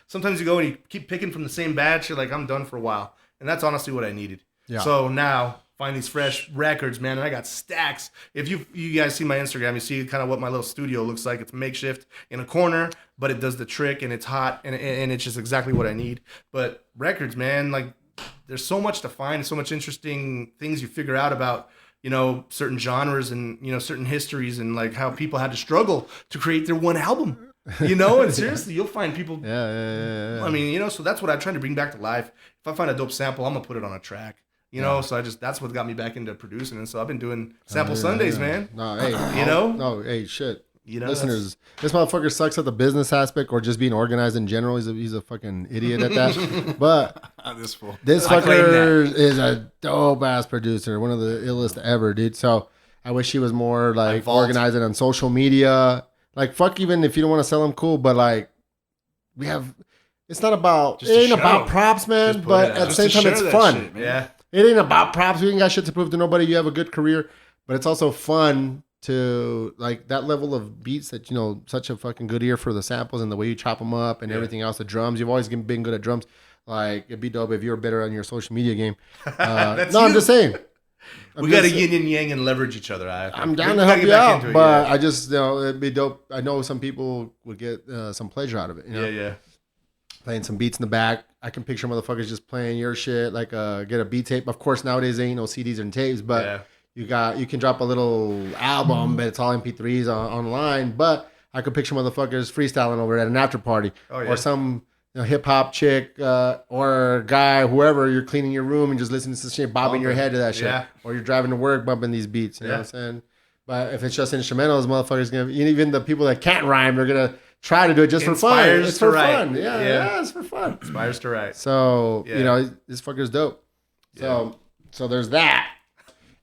Sometimes you go and you keep picking from the same batch. You're like, I'm done for a while. And that's honestly what I needed. Yeah. So now, find these fresh records, man, and I got stacks. If you guys see my Instagram, you see kind of what my little studio looks like. It's makeshift in a corner, but it does the trick, and it's hot, and it's just exactly what I need. But records, man, like, there's so much to find, so much interesting things you figure out about, certain genres and, certain histories and like how people had to struggle to create their one album, and seriously, you'll find people. Yeah. I mean, so that's what I'm trying to bring back to life. If I find a dope sample, I'm going to put it on a track, so that's what got me back into producing. And so I've been doing sample Sundays, man. No, hey, No, hey, shit. Listeners, this motherfucker sucks at the business aspect or just being organized in general. He's a fucking idiot at that. But this fucker is a dope ass producer, one of the illest ever, dude. So I wish he was more like organizing on social media. Like fuck, even if you don't want to sell him, cool. But like we have, it's not about about props, man. But at the same time, it's fun. Shit, yeah, it ain't about props. We ain't got shit to prove to nobody. You have a good career, but it's also fun. To like that level of beats that such a fucking good ear for the samples and the way you chop them up and everything else. The drums, you've always been good at drums. Like it'd be dope if you were better on your social media game. I'm just saying. We got to yin and yang and leverage each other. I'm down to help you out, but I just it'd be dope. I know some people would get some pleasure out of it. Yeah. Playing some beats in the back. I can picture motherfuckers just playing your shit. Like get a beat tape. Of course, nowadays there ain't no CDs and tapes, but. Yeah. You can drop a little album, but it's all MP3s online. But I could picture motherfuckers freestyling over at an after party, or some hip hop chick or guy, whoever. You're cleaning your room and just listening to some shit, bobbing your head to that shit, or you're driving to work, bumping these beats. You know what I'm saying? But if it's just instrumentals, motherfuckers gonna even the people that can't rhyme, they're gonna try to do it just for fun. It's for fun. Yeah, it's for fun. Inspires to write. So this fucker's dope. So there's that.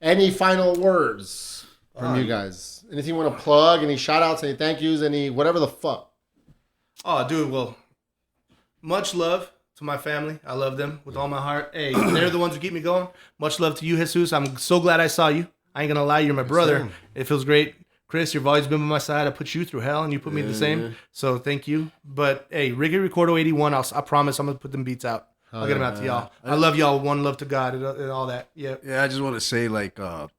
Any final words from you guys? Anything you want to plug? Any shout outs? Any thank yous? Any whatever the fuck? Oh, dude. Well, much love to my family. I love them with all my heart. Hey, they're the ones who keep me going. Much love to you, Jesus. I'm so glad I saw you. I ain't gonna lie, you're my brother. It feels great. Chris, you've always been by my side. I put you through hell, and you put me the same. So thank you. But hey, Ricky Ricordo 81. I promise I'm gonna put them beats out. I'll get them out to y'all. I love y'all. One love to God and all that. Yeah. Yeah. I just want to say like the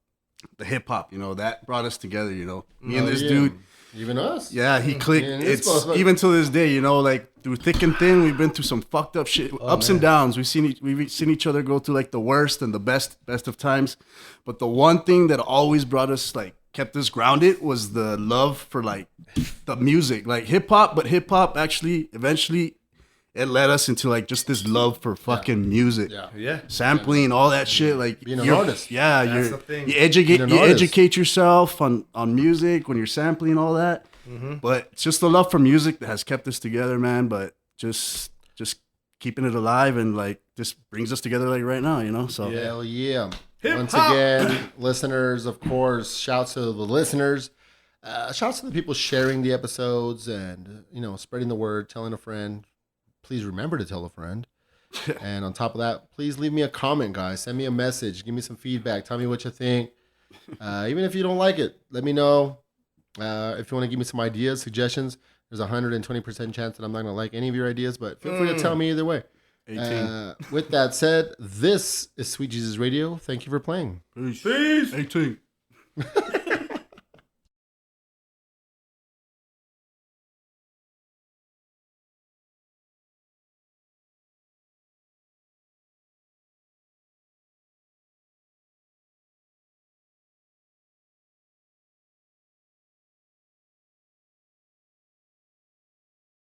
hip hop. You know that brought us together. You know, me and this dude. Even us. Yeah, he clicked. It's even to this day. You know, like through thick and thin, we've been through some fucked up shit, ups and downs. We've seen each other go through like the worst and the best of times. But the one thing that always brought us like. Kept us grounded was the love for like the music, like hip hop. But hip hop actually eventually it led us into like just this love for fucking music, sampling, all that shit. Like being an artist, you educate yourself on music when you're sampling all that. Mm-hmm. But it's just the love for music that has kept us together, man. But just keeping it alive and like just brings us together like right now, you know. So hell yeah. Once again, listeners, of course, shouts to the listeners. Shouts to the people sharing the episodes and, spreading the word, telling a friend. Please remember to tell a friend. And on top of that, please leave me a comment, guys. Send me a message. Give me some feedback. Tell me what you think. Even if you don't like it, let me know. If you want to give me some ideas, suggestions, there's a 120% chance that I'm not going to like any of your ideas, but feel free to tell me either way. 18. With that said, this is Sweet Jesus Radio. Thank you for playing. Peace. 18.